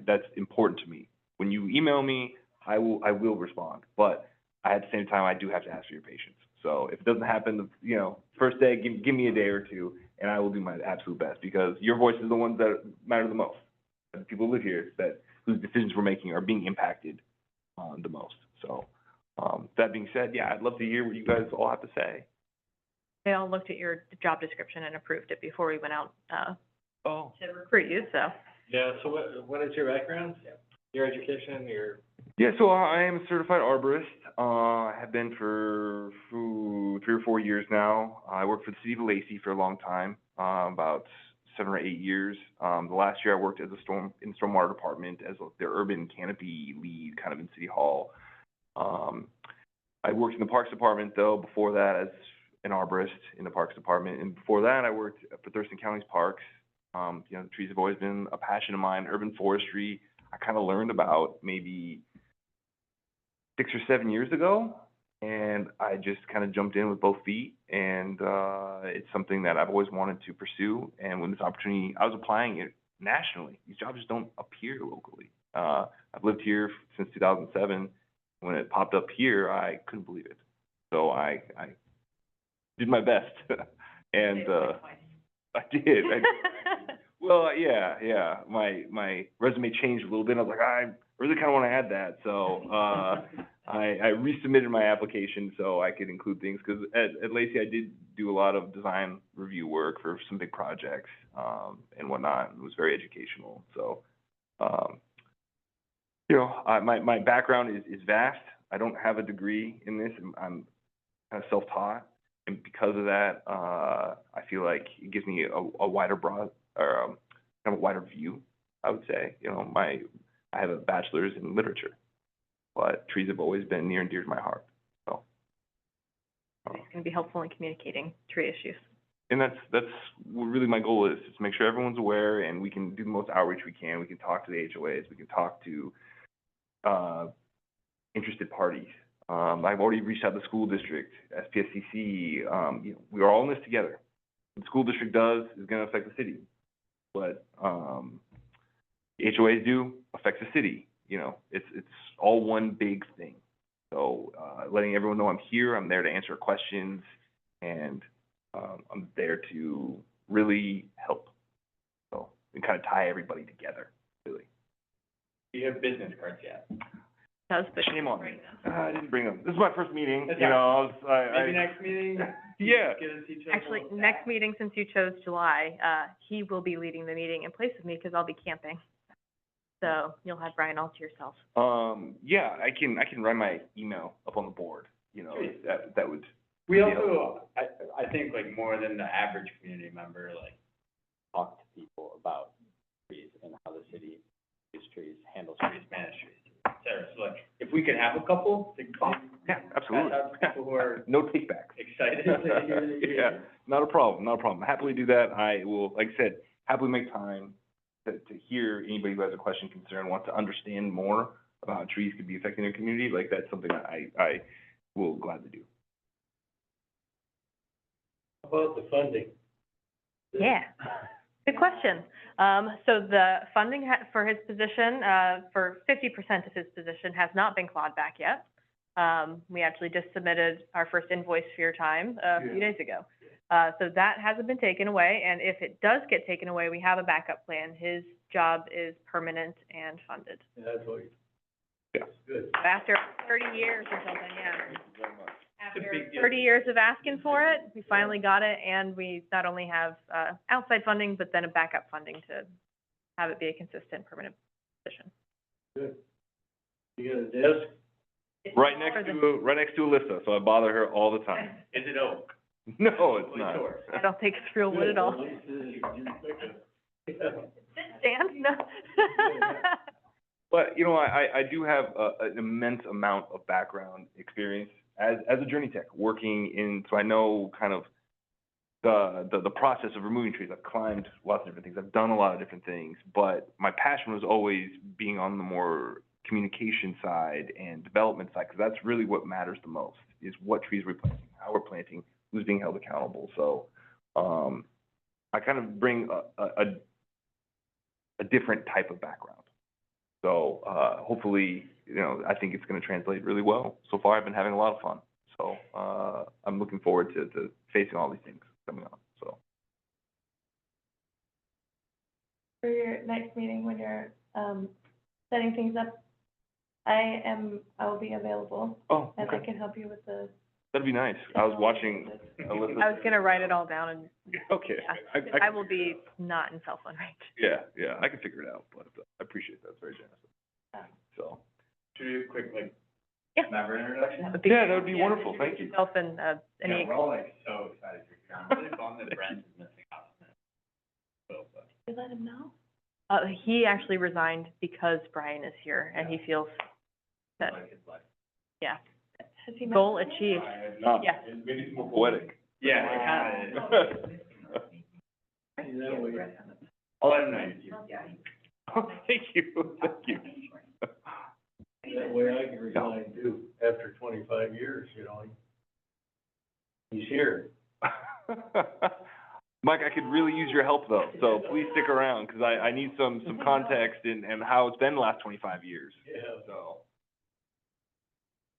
Speaker 7: That's important to me. When you email me, I will respond. But at the same time, I do have to ask for your patience. So if it doesn't happen, first day, give me a day or two, and I will do my absolute best, because your voices are the ones that matter the most. The people who live here whose decisions we're making are being impacted the most. So, that being said, yeah, I'd love to hear what you guys all have to say.
Speaker 5: They all looked at your job description and approved it before we went out,
Speaker 7: Oh.
Speaker 5: to recruit you, so.
Speaker 1: Yeah, so what is your background? Your education,
Speaker 7: Yeah, so I am a certified arborist. I have been for 3 or 4 years now. I worked for the city of Lacey for a long time, about 7 or 8 years. The last year I worked as in the stormwater department as the urban canopy lead, kind of in City Hall. I worked in the Parks Department, though, before that as an arborist in the Parks Department. And before that, I worked for Thurston County's parks. The trees have always been a passion of mine. Urban forestry, I kind of learned about maybe 6 or 7 years ago, and I just kind of jumped in with both feet. And it's something that I've always wanted to pursue. And when this opportunity, I was applying it nationally. These jobs just don't appear locally. I've lived here since 2007. When it popped up here, I couldn't believe it. So I did my best, and I did. Well, yeah. My resume changed a little bit. I was like, I really kind of want to add that. So I resubmitted my application so I could include things, because at Lacey I did do a lot of design review work for some big projects and whatnot. It was very educational. So my background is vast. I don't have a degree in this. I'm kind of self-taught, and because of that, I feel like it gives me a wider kind of a wider view, I would say. I have a bachelor's in literature, but trees have always been near and dear to my heart. So
Speaker 5: It's gonna be helpful in communicating tree issues.
Speaker 7: and that's what really my goal is to make sure everyone's aware, and we can do the most outreach we can. We can talk to the HOAs, we can talk to interested parties, I've already reached out to the school district, SPSCC, you know, we're all in this together. What the school district does is gonna affect the city. What, the HOAs do affects the city, you know, it's all one big thing. So, letting everyone know I'm here, I'm there to answer questions, and, I'm there to really help. So, and kind of tie everybody together, really.
Speaker 8: Do you have business cards yet?
Speaker 5: That was the.
Speaker 7: Shame on me. I didn't bring them. This is my first meeting,
Speaker 8: That's
Speaker 7: you know,
Speaker 8: Maybe next meeting?
Speaker 7: Yeah.
Speaker 8: Get us each other
Speaker 5: Actually,
Speaker 8: a little
Speaker 5: next
Speaker 8: stack.
Speaker 5: meeting, since you chose July, he will be leading the meeting in place of me, because I'll be camping. So you'll have Brian all to yourself.
Speaker 7: Yeah, I can write my email up on the board, you know, that would,
Speaker 8: We also, I think like more than the average community member, like,
Speaker 3: Talk to people about trees and how the city uses trees, handles
Speaker 8: trees, manage trees, et cetera. So like, if we could have a couple, to
Speaker 7: yeah, absolutely.
Speaker 8: pass out to people who are
Speaker 7: No takebacks.
Speaker 8: excited to hear the
Speaker 7: Yeah, not a problem. Happily do that. I will, like I said, happily make time to hear anybody who has a question, concern, wants to understand more about how trees could be affecting their community. Like, that's something I will gladly do.
Speaker 9: How about the funding?
Speaker 5: Yeah. Good question. So the funding for his position, for 50% of his position has not been clawed back yet. We actually just submitted our first invoice for your time a few days ago. So that hasn't been taken away, and if it does get taken away, we have a backup plan. His job is permanent and funded.
Speaker 9: That's what,
Speaker 7: Yeah.
Speaker 9: good.
Speaker 5: After 30 years or something, yeah.
Speaker 8: It's a big deal.
Speaker 5: 30 years of asking for it, we finally got it, and we not only have, outside funding, but then a backup funding to have it be a consistent, permanent position.
Speaker 9: Good. You got a desk?
Speaker 7: Right next to Alyssa, so I bother her all the time.
Speaker 8: Is it oak?
Speaker 7: No, it's not.
Speaker 8: Sure.
Speaker 5: I don't think it's real wood at all. Stand? No.
Speaker 7: But, you know, I do have an immense amount of background experience as a journey tech, working in, so I know kind of the process of removing trees. I've climbed lots of different things. I've done a lot of different things, but my passion was always being on the more communication side and development side, because that's really what matters the most, is what trees we're planting, how we're planting, who's being held accountable. So, I kind of bring a different type of background. So, hopefully, you know, I think it's gonna translate really well. So far, I've been having a lot of fun. So, I'm looking forward to facing all these things coming up, so.
Speaker 4: For your next meeting, when you're, setting things up, I will be available,
Speaker 7: Oh,
Speaker 4: and I
Speaker 7: okay.
Speaker 4: can help you with the.
Speaker 7: That'd be nice. I was watching Alyssa.
Speaker 5: I was gonna write it all down, and,
Speaker 7: Okay.
Speaker 5: yeah, I will be not in cell phone range.
Speaker 7: Yeah, I can figure it out, but I appreciate that. It's very generous. So.
Speaker 8: Should we do a quick, like,
Speaker 5: Yeah.
Speaker 8: member introduction?
Speaker 5: That would be
Speaker 7: Yeah, that would be wonderful. Thank you.
Speaker 5: Yourself and, any.
Speaker 8: Yeah, we're all like so excited you're here. I'm really bummed that Brent is missing out on this. So, but.
Speaker 4: You let him know?
Speaker 5: He actually resigned because Brian is here, and he feels that,
Speaker 8: Like his life.
Speaker 5: yeah,
Speaker 4: Has he met
Speaker 5: goal
Speaker 4: someone?
Speaker 5: achieved.
Speaker 8: I have
Speaker 7: No.
Speaker 8: not.
Speaker 5: Yeah.
Speaker 7: Maybe it's more poetic.
Speaker 8: Yeah, it kinda is.
Speaker 9: See, that way,
Speaker 8: I'll let him know you.
Speaker 7: Oh, thank you.
Speaker 9: that way I can resign too, after 25 years, you know. He's here.
Speaker 7: Mike, I could really use your help though, so please stick around, because I need some context and how it's been the last 25 years,
Speaker 9: Yeah.
Speaker 7: so.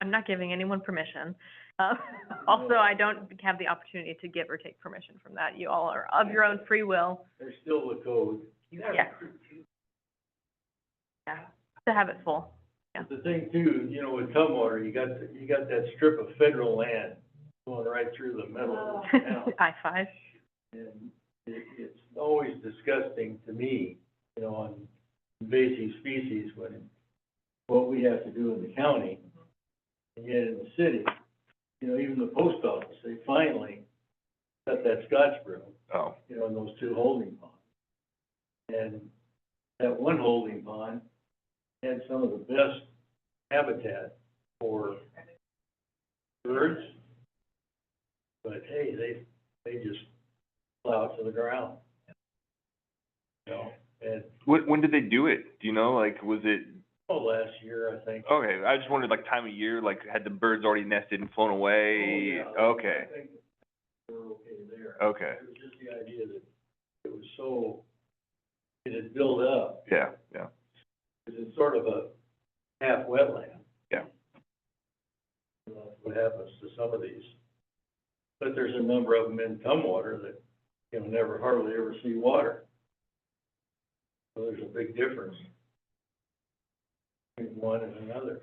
Speaker 5: I'm not giving anyone permission. Also, I don't have the opportunity to give or take permission from that. You all are of your own free will,
Speaker 9: There's still the code.
Speaker 5: yeah. Yeah, to have it full. Yeah.
Speaker 9: But the thing too, you know, with Tumwater, you got that strip of federal land going right through the middle of the town.
Speaker 5: I-5.
Speaker 9: And it's always disgusting to me, you know, on invasive species, what we have to do in the county. And yet in the city, you know, even the post office, they finally cut that Scotch broom,
Speaker 7: Oh,
Speaker 9: you know, in those two holding ponds. And that one holding pond had some of the best habitat for birds. But hey, they just plow to the ground. You know, and
Speaker 7: when did they do it? Do you know, like, was it
Speaker 9: Oh, last year, I think.
Speaker 7: Okay, I just wondered, like, time of year, like, had the birds already nested and flown away?
Speaker 9: Oh, yeah.
Speaker 7: Okay,
Speaker 9: I think we're okay there.
Speaker 7: okay,
Speaker 9: It was just the idea that it was so, it had built up,
Speaker 7: yeah, yeah,
Speaker 9: because it's sort of a half wetland.
Speaker 7: yeah.
Speaker 9: And that's what happens to some of these. But there's a number of them in Tumwater that, you know, never, hardly ever see water. So there's a big difference between one and another.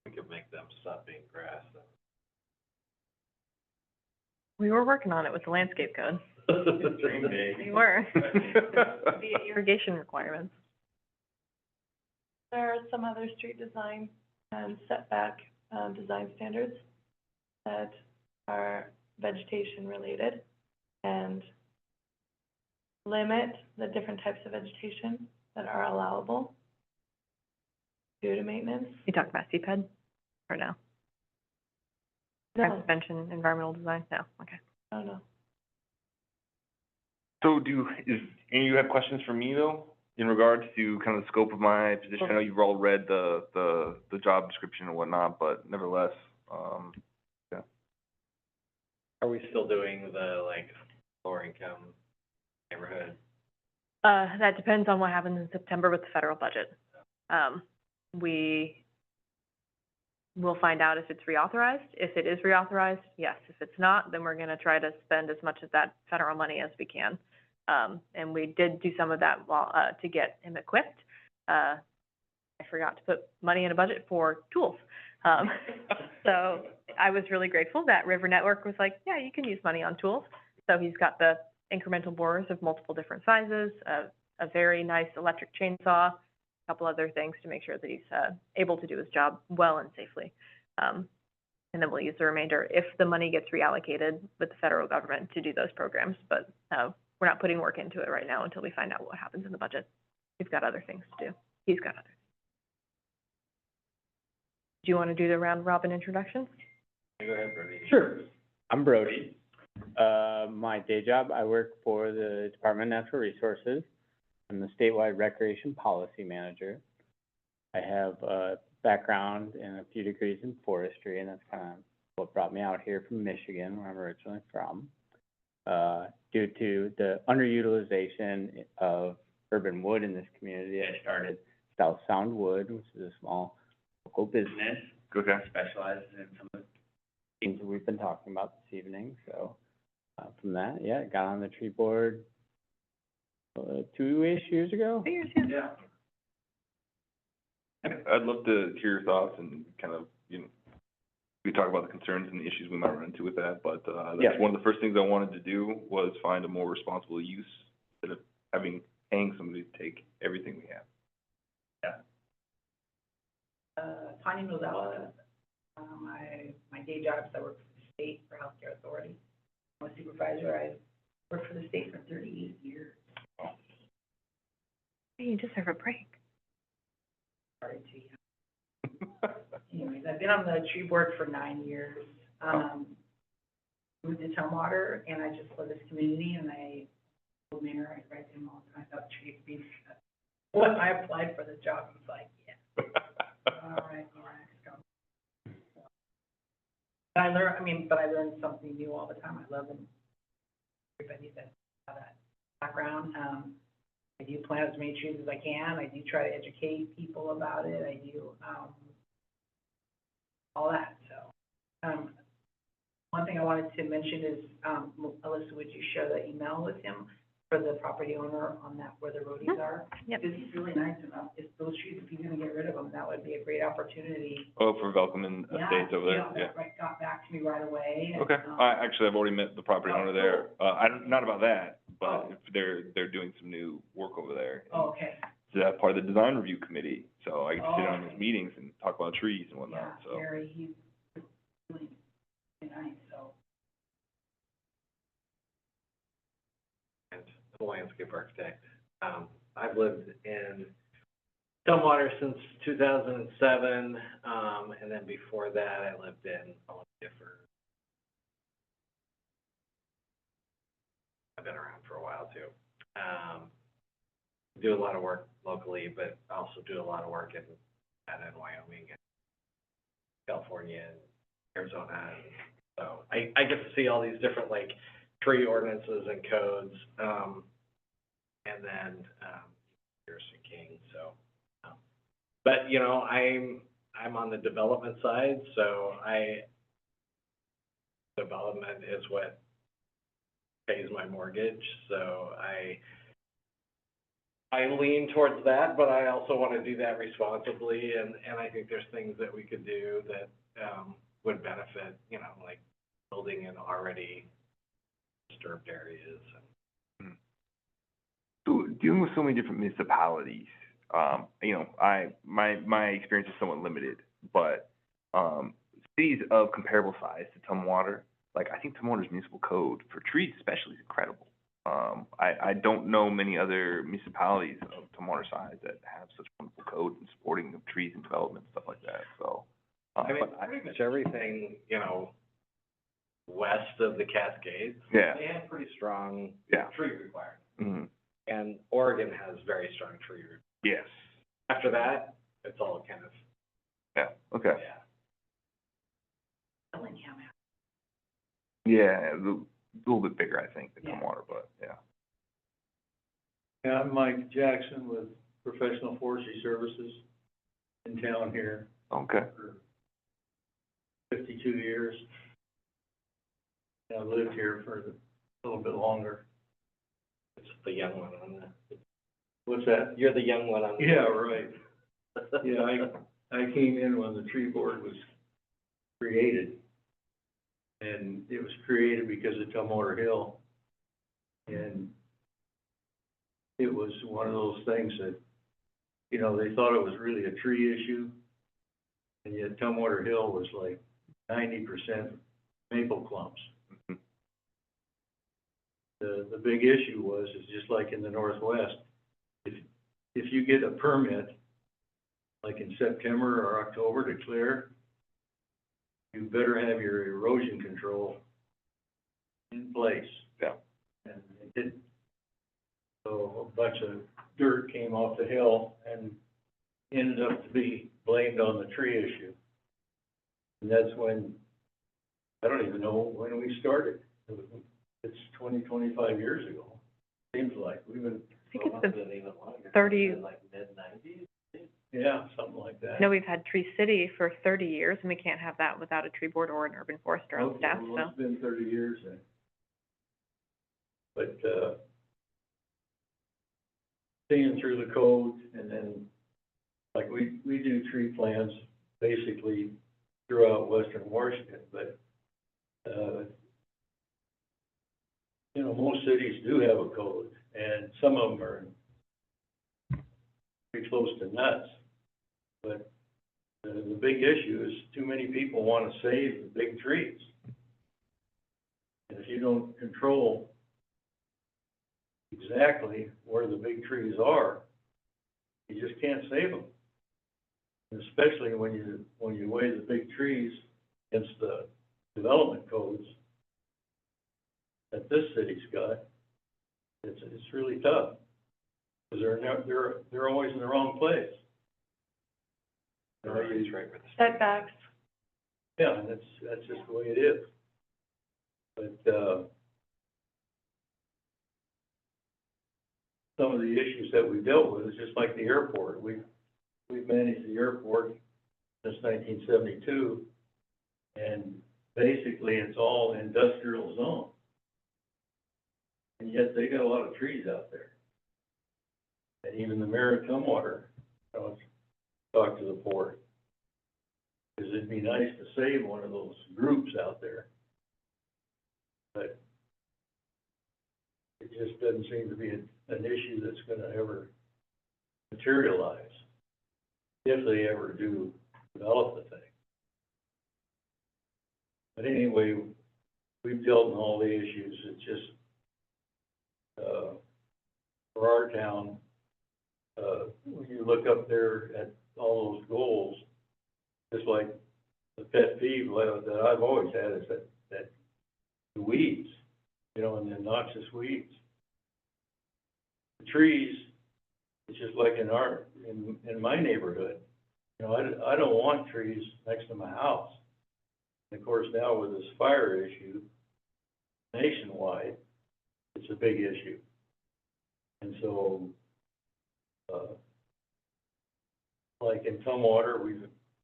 Speaker 1: We could make them stop being grass.
Speaker 5: We were working on it with the landscape code.
Speaker 8: Dream big.
Speaker 5: We were. The irrigation requirements.
Speaker 4: There are some other street design and setback, design standards that are vegetation related and limit the different types of vegetation that are allowable due to maintenance.
Speaker 5: You talked about CPED or no? Crime prevention, environmental design? No, okay.
Speaker 4: I don't know.
Speaker 7: So any of you have questions for me, though, in regards to kind of the scope of my position? I know you've all read the job description and whatnot, but nevertheless, yeah.
Speaker 1: Are we still doing the, like, lower income neighborhood?
Speaker 5: That depends on what happens in September with the federal budget. We will find out if it's reauthorized. If it is reauthorized, yes. If it's not, then we're gonna try to spend as much of that federal money as we can. And we did do some of that while, to get him equipped. I forgot to put money in a budget for tools. So I was really grateful that River Network was like, yeah, you can use money on tools. So he's got the incremental borers of multiple different sizes, a very nice electric chainsaw, a couple other things to make sure that he's able to do his job well and safely. And then we'll use the remainder if the money gets reallocated with the federal government to do those programs. But we're not putting work into it right now until we find out what happens in the budget. We've got other things to do. He's got other things. Do you want to do the round robin introduction?
Speaker 1: Go ahead, Brody.
Speaker 3: Sure. I'm Brody. My day job, I work for the Department of Natural Resources. I'm the statewide recreation policy manager. I have a background in a few degrees in forestry, and that's kind of what brought me out here from Michigan, where I'm originally from. Due to the underutilization of urban wood in this community, I started South Sound Wood, which is a small local business,
Speaker 7: Okay.
Speaker 3: specializes in some of the things that we've been talking about this evening. So, from that, yeah, got on the tree board, 2-ish years ago.
Speaker 5: 2 years, yeah.
Speaker 7: Yeah. I'd love to hear your thoughts and kind of, we talk about the concerns and the issues we might run into with that, but,
Speaker 3: Yeah.
Speaker 7: that's one of the first things I wanted to do was find a more responsible use instead of paying somebody to take everything we have.
Speaker 2: Tanya Nozella, my day job is I work for the state for healthcare authority. I'm a supervisor. I worked for the state for 38 years.
Speaker 5: Hey, you deserve a break.
Speaker 2: Sorry to you. Anyways, I've been on the tree board for 9 years. Moved to Tumwater, and I just love this community, and I told Mayor, I write to him all the time about trees being, when I applied for the job, he was like, yeah, all right, let's go. And I learn something new all the time. I love them. Everybody that has that background. I do plant as many trees as I can. I do try to educate people about it. I do, all that, so. One thing I wanted to mention is, Alyssa, would you share the email with him for the property owner on that, where the roadies are?
Speaker 5: Yep.
Speaker 2: Because he's really nice enough, if those trees, if he's gonna get rid of them, that would be a great opportunity.
Speaker 7: Oh, for Velcomen Estates over there, yeah.
Speaker 2: Right, got back to me right away. and,
Speaker 7: Okay, actually, I've already met the property owner there. Not about that, but
Speaker 2: Oh.
Speaker 7: they're doing some new work over there.
Speaker 2: Oh, okay,
Speaker 7: So that's part of the design review committee, so I get to sit
Speaker 2: Oh,
Speaker 7: on those
Speaker 2: okay.
Speaker 7: meetings and talk about trees and
Speaker 2: yeah,
Speaker 7: whatnot, so.
Speaker 2: Gary, he's really nice, so.
Speaker 1: And the landscape architect. I've lived in Tumwater since 2007, and then before that, I lived in Olympia I've been around for a while too. Do a lot of work locally, but also do a lot of work in Wyoming and California and Arizona. And so I get to see all these different like tree ordinances and codes, and then, Harrison King, so. But, you know, I'm on the development side, so development is what pays my mortgage, so I lean towards that, but I also want to do that responsibly, and I think there's things that we could do that, would benefit, you know, like building in already disturbed areas.
Speaker 7: So dealing with so many different municipalities, you know, my experience is somewhat limited, but, cities of comparable size to Tumwater, like, I think Tumwater's municipal code for trees especially is incredible. I don't know many other municipalities of Tumwater size that have such wonderful code in supporting of trees and development, stuff like that, so.
Speaker 1: I mean,
Speaker 7: but
Speaker 1: pretty much everything, you know, west of the Cascades.
Speaker 7: Yeah.
Speaker 1: They have pretty strong
Speaker 7: Yeah.
Speaker 1: tree requirements,
Speaker 7: Mhm.
Speaker 1: and Oregon has very strong tree requirements.
Speaker 7: Yes,
Speaker 1: After that, it's all kind of,
Speaker 7: yeah, okay.
Speaker 1: yeah.
Speaker 2: Bellingham.
Speaker 7: Yeah, a little bit bigger, I think, than
Speaker 2: Yeah.
Speaker 7: Tumwater, but, yeah.
Speaker 9: Yeah, I'm Mike Jackson with Professional Forestry Services in town here
Speaker 7: Okay.
Speaker 9: for 52 years. And I've lived here for a little bit longer.
Speaker 1: It's the young one on the,
Speaker 9: What's that?
Speaker 1: you're the young one on the.
Speaker 9: Yeah, right. Yeah, I came in when the tree board was created. And it was created because of Tumwater Hill. And it was one of those things that, you know, they thought it was really a tree issue. And yet Tumwater Hill was like 90% maple clumps.
Speaker 7: Mhm.
Speaker 9: The big issue is just like in the Northwest, if you get a permit, like in September or October to clear, you better have your erosion control in place.
Speaker 7: Yeah.
Speaker 9: And it didn't. So a bunch of dirt came off the hill and ended up to be blamed on the tree issue. And that's when, I don't even know when we started. It's 25 years ago, seems like. We've been,
Speaker 5: I think it's been
Speaker 1: Even longer.
Speaker 5: 30.
Speaker 1: Like mid-nineties?
Speaker 9: yeah, something like that.
Speaker 5: I know we've had Tree City for 30 years, and we can't have that without a tree board or an urban forester on
Speaker 9: Okay,
Speaker 5: staff,
Speaker 9: well,
Speaker 5: so.
Speaker 9: it's been 30 years then. But, seeing through the code, and then, like, we do tree plans basically throughout western Washington, but, you know, most cities do have a code, and some of them are pretty close to nuts. But the big issue is too many people want to save the big trees. And if you don't control exactly where the big trees are, you just can't save them. And especially when you weigh the big trees against the development codes that this city's got, it's really tough. Because they're always in the wrong place.
Speaker 1: Right where the.
Speaker 4: Setbacks.
Speaker 9: Yeah, and that's just the way it is. But, some of the issues that we've dealt with is just like the airport. We've managed the airport since 1972, and basically it's all industrial zone. And yet they got a lot of trees out there. And even the mayor of Tumwater, talked to the port, because it'd be nice to save one of those groups out there. But it just doesn't seem to be an issue that's gonna ever materialize, if they ever do develop the thing. But anyway, we've dealt in all the issues. It's just, for our town, when you look up there at all those goals, just like the pet peeve that I've always had is that the weeds, you know, and the noxious weeds. The trees, It's just like in my neighborhood, you know, I don't want trees next to my house. And of course, now with this fire issue nationwide, it's a big issue. And so, like in Tumwater, we've,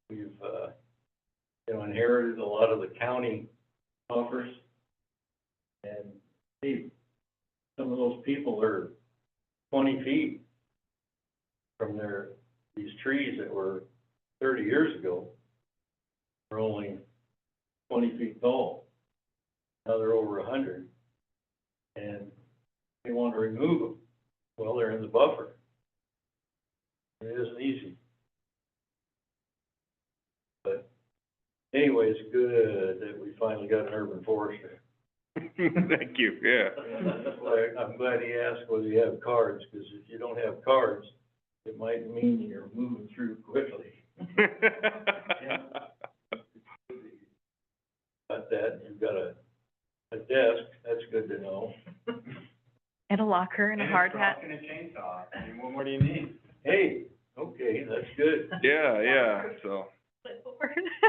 Speaker 9: you know, inherited a lot of the county buffers. And some of those people are 20 feet from these trees that were 30 years ago, were only 20 feet tall. Now they're over 100. And they want to remove them. Well, they're in the buffer. It isn't easy. But anyway, it's good that we finally got an urban forester.
Speaker 7: Thank you, yeah.
Speaker 9: That's why I'm glad he asked whether you have cards, because if you don't have cards, it might mean you're moving through quickly. Got that, you've got a desk, that's good to know.
Speaker 5: And a locker and a hard hat.
Speaker 8: And a chainsaw, I mean, what more do you need?
Speaker 9: Hey, okay, that's good.
Speaker 7: Yeah, so,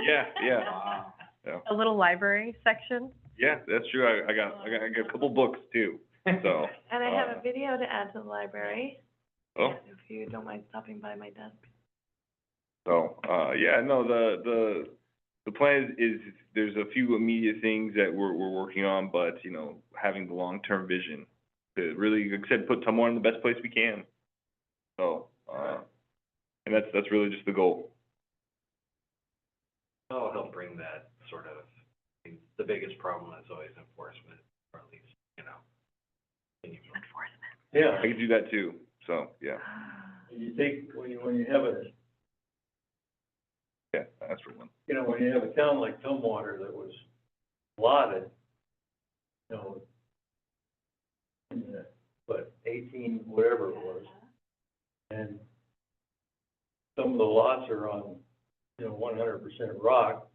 Speaker 7: yeah.
Speaker 8: Wow.
Speaker 7: Yeah.
Speaker 5: A little library section.
Speaker 7: Yeah, that's true. I got a couple books too, so.
Speaker 4: And I have a video to add to the library,
Speaker 7: Oh,
Speaker 4: if you don't mind stopping by my desk.
Speaker 7: so, yeah, no, the plan is there's a few immediate things that we're working on, but, you know, having the long-term vision to really, like I said, put Tumwater in the best place we can. So, and that's really just the goal.
Speaker 1: That'll help bring that sort of, I mean, the biggest problem is always enforcement, or at least, you know.
Speaker 5: Enforcement.
Speaker 9: Yeah,
Speaker 7: I can do that too, so, yeah,
Speaker 9: you think, when you have
Speaker 7: yeah, that's for one.
Speaker 9: you know, when you have a town like Tumwater that was allotted, you know, in the, 18, whatever it was, and some of the lots are on, you know, 100% rock,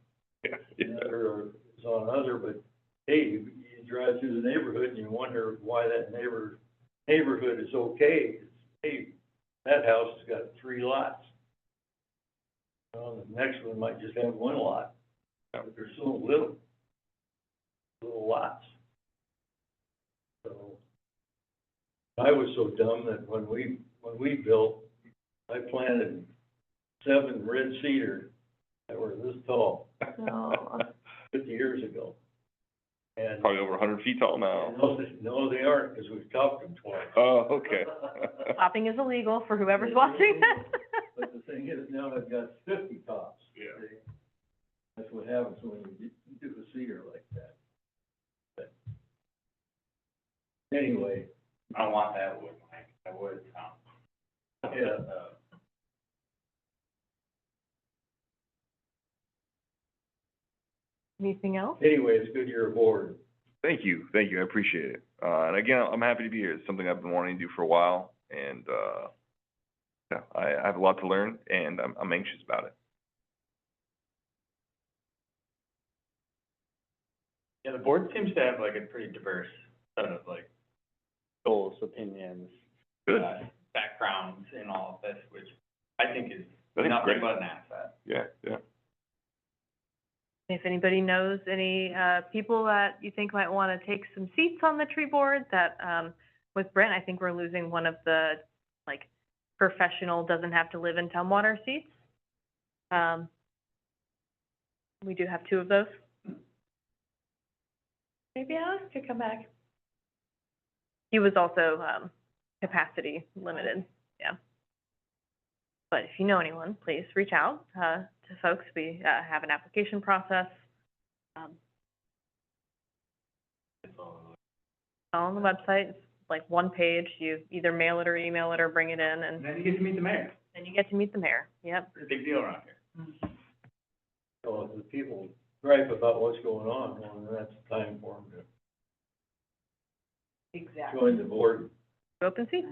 Speaker 7: Yeah,
Speaker 9: and other is on other, but hey, you drive through the neighborhood and you wonder why that neighborhood is okay. Hey, that house has got 3 lots. Well, the next one might just have 1 lot, but they're so little lots. So, I was so dumb that when we built, I planted 7 red cedar that were this tall
Speaker 4: So,
Speaker 9: 50 years ago. And
Speaker 7: Probably over 100 feet tall now.
Speaker 9: no, they aren't, because we've topped them twice.
Speaker 7: Oh, okay.
Speaker 5: Chopping is illegal for whoever's watching this.
Speaker 9: But the thing is, now I've got 50 tops.
Speaker 7: Yeah.
Speaker 9: See? That's what happens when you do a cedar like that. But anyway,
Speaker 8: I don't want that wood, Mike, that wood,
Speaker 9: yeah,
Speaker 5: Anything else?
Speaker 9: anyway, it's good you're aboard.
Speaker 7: Thank you, I appreciate it. And again, I'm happy to be here. It's something I've been wanting to do for a while, and, yeah, I have a lot to learn, and I'm anxious about it.
Speaker 8: Yeah, the board seems to have like a pretty diverse set of like
Speaker 3: Goals, opinions.
Speaker 7: Good.
Speaker 8: backgrounds in all of this, which I think is
Speaker 7: I think it's
Speaker 8: nothing
Speaker 7: great.
Speaker 8: but an asset.
Speaker 7: Yeah.
Speaker 5: If anybody knows any, people that you think might want to take some seats on the tree board, that, with Brent, I think we're losing one of the, like, professional, doesn't have to live in Tumwater seats. We do have 2 of those.
Speaker 4: maybe Alex could come back.
Speaker 5: He was also, capacity limited, yeah. But if you know anyone, please reach out, to folks. We, have an application process.
Speaker 1: It's all
Speaker 5: All on the website, it's like 1 page. You either mail it or email it or bring it in,
Speaker 8: And
Speaker 5: and
Speaker 8: then you get to meet the mayor,
Speaker 5: then you get to meet the mayor. Yep.
Speaker 8: it's a big deal around here.
Speaker 9: So if the people gripe about what's going on, well, then that's the time for them to
Speaker 2: Exactly.
Speaker 9: join the board,
Speaker 5: Open seats,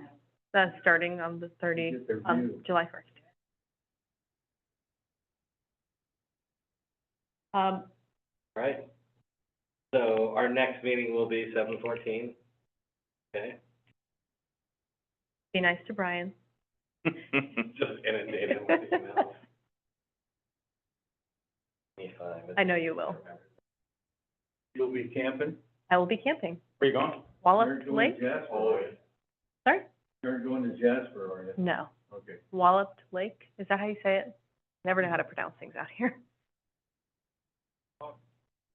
Speaker 5: starting on the
Speaker 9: get their view.
Speaker 5: July 1st.
Speaker 1: right. So our next meeting will be 7/14. Okay,
Speaker 5: Be nice to Brian.
Speaker 1: Just inundated with emails. Me fine.
Speaker 5: I know you will.
Speaker 9: You'll be camping?
Speaker 5: I will be camping.
Speaker 8: Where you going?
Speaker 5: Wallet
Speaker 9: You're going
Speaker 5: Lake?
Speaker 9: to Jasper?
Speaker 8: Oh, yeah.
Speaker 5: Sorry?
Speaker 9: You're going to Jasper, are you?
Speaker 5: No.
Speaker 9: Okay.
Speaker 5: Wallop Lake? Is that how you say it? Never know how to pronounce things out here.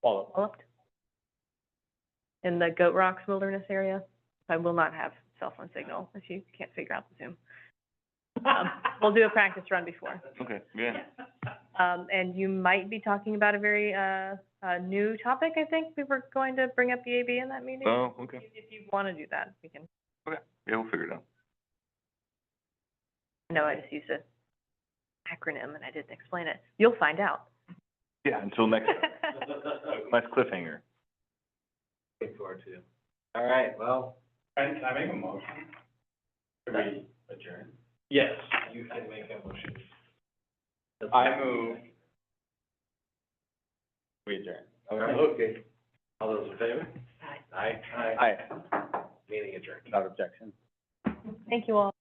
Speaker 5: Walloped? In the Goat Rocks Wilderness area. I will not have cell phone signal if you can't figure out the Zoom. We'll do a practice run before.
Speaker 7: Okay, yeah.
Speaker 5: And you might be talking about a very, new topic, I think. We were going to bring up the AB in that meeting.
Speaker 7: Oh, okay.
Speaker 5: If you want to do that, we can.
Speaker 7: Okay, yeah, we'll figure it out.
Speaker 5: No, I just used an acronym and I didn't explain it. You'll find out.
Speaker 7: Yeah, until next time. Nice cliffhanger.
Speaker 1: Looking forward to it. All right, well,
Speaker 8: Can I make a motion? Should we adjourn?
Speaker 1: yes, you can make a motion.
Speaker 8: I move.
Speaker 3: We adjourn.
Speaker 9: Okay.
Speaker 1: All those in favor? Aye. Aye.
Speaker 3: Aye,
Speaker 1: Meeting adjourned.
Speaker 3: without objection.
Speaker 5: Thank you all.